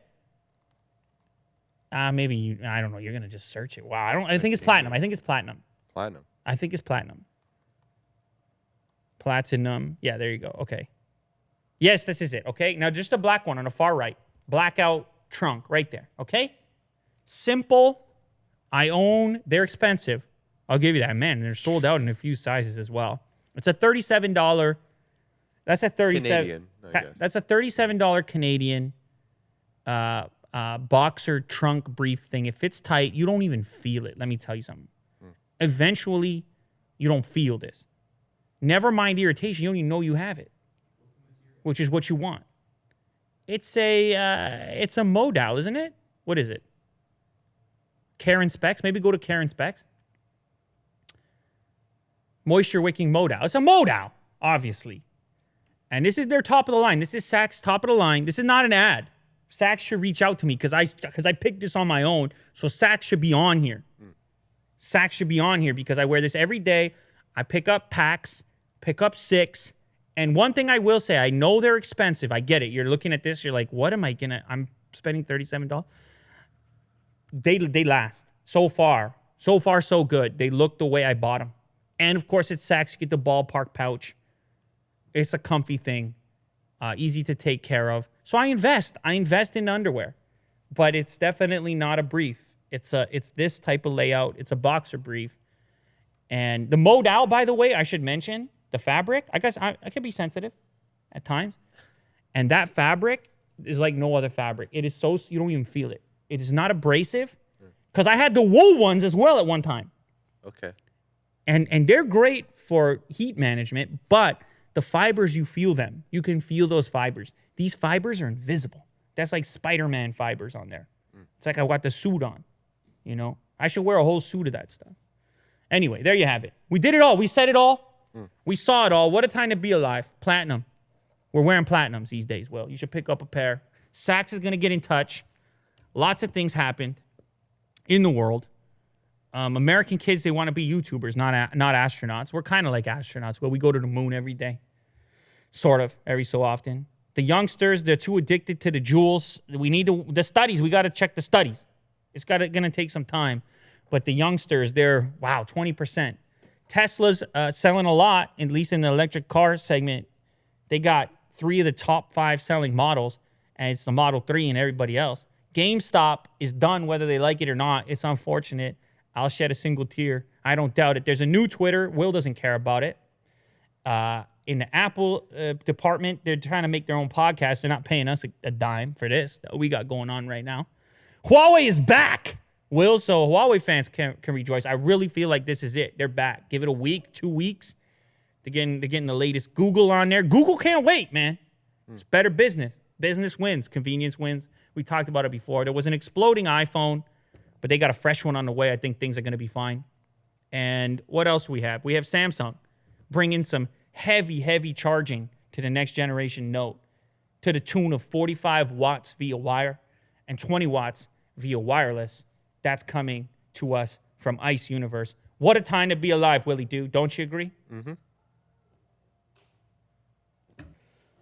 Maybe I don't know. You're going to just search it. Wow. I think it's platinum. I think it's platinum. Platinum. I think it's platinum. Platinum. Yeah, there you go. Okay. Yes, this is it. Okay. Now just the black one on the far right. Blackout trunk right there. Okay. Simple. I own. They're expensive. I'll give you that. Man, they're sold out in a few sizes as well. It's a $37. That's a Canadian, I guess. That's a $37 Canadian boxer trunk brief thing. It fits tight. You don't even feel it. Let me tell you something. Eventually, you don't feel this. Never mind irritation. You don't even know you have it, which is what you want. It's a modal, isn't it? What is it? Karen Specs. Maybe go to Karen Specs. Moisture wicking modal. It's a modal, obviously. And this is their top of the line. This is Saks top of the line. This is not an ad. Saks should reach out to me because I picked this on my own. So Saks should be on here. Saks should be on here because I wear this every day. I pick up packs, pick up 6. And one thing I will say, I know they're expensive. I get it. You're looking at this. You're like, what am I going to... I'm spending $37. They last. So far, so good. They look the way I bought them. And, of course, it's Saks. You get the ballpark pouch. It's a comfy thing. Easy to take care of. So I invest. I invest in underwear. But it's definitely not a brief. It's this type of layout. It's a boxer brief. And the modal, by the way, I should mention, the fabric, I guess I can be sensitive at times. And that fabric is like no other fabric. It is so, you don't even feel it. It is not abrasive. Because I had the wool ones as well at one time. Okay. And they're great for heat management, but the fibers, you feel them. You can feel those fibers. These fibers are invisible. That's like Spider-Man fibers on there. It's like I got the suit on, you know? I should wear a whole suit of that stuff. Anyway, there you have it. We did it all. We said it all. We saw it all. What a time to be alive. Platinum. We're wearing platinums these days, Will. You should pick up a pair. Saks is going to get in touch. Lots of things happened in the world. American kids, they want to be YouTubers, not astronauts. We're kind of like astronauts. Well, we go to the moon every day. Sort of, every so often. The youngsters, they're too addicted to the jewels. We need the studies. We got to check the studies. It's going to take some time. But the youngsters, they're, 20%. Tesla's selling a lot, at least in the electric car segment. They got 3 of the top 5 selling models, and it's the Model 3 and everybody else. GameStop is done whether they like it or not. It's unfortunate. I'll shed a single tear. I don't doubt it. There's a new Twitter. Will doesn't care about it. In the Apple department, they're trying to make their own podcast. They're not paying us a dime for this that we got going on right now. Huawei is back, Will, so Huawei fans can rejoice. I really feel like this is it. They're back. Give it a week, 2 weeks. They're getting the latest Google on there. Google can't wait, man. It's better business. Business wins. Convenience wins. We talked about it before. There was an exploding iPhone, but they got a fresh one on the way. I think things are going to be fine. And what else do we have? We have Samsung bringing some heavy charging to the next generation Note to the tune of 45 watts via wire and 20 watts via wireless. That's coming to us from Ice Universe. What a time to be alive, Willie Doo. Don't you agree? Mm-hmm.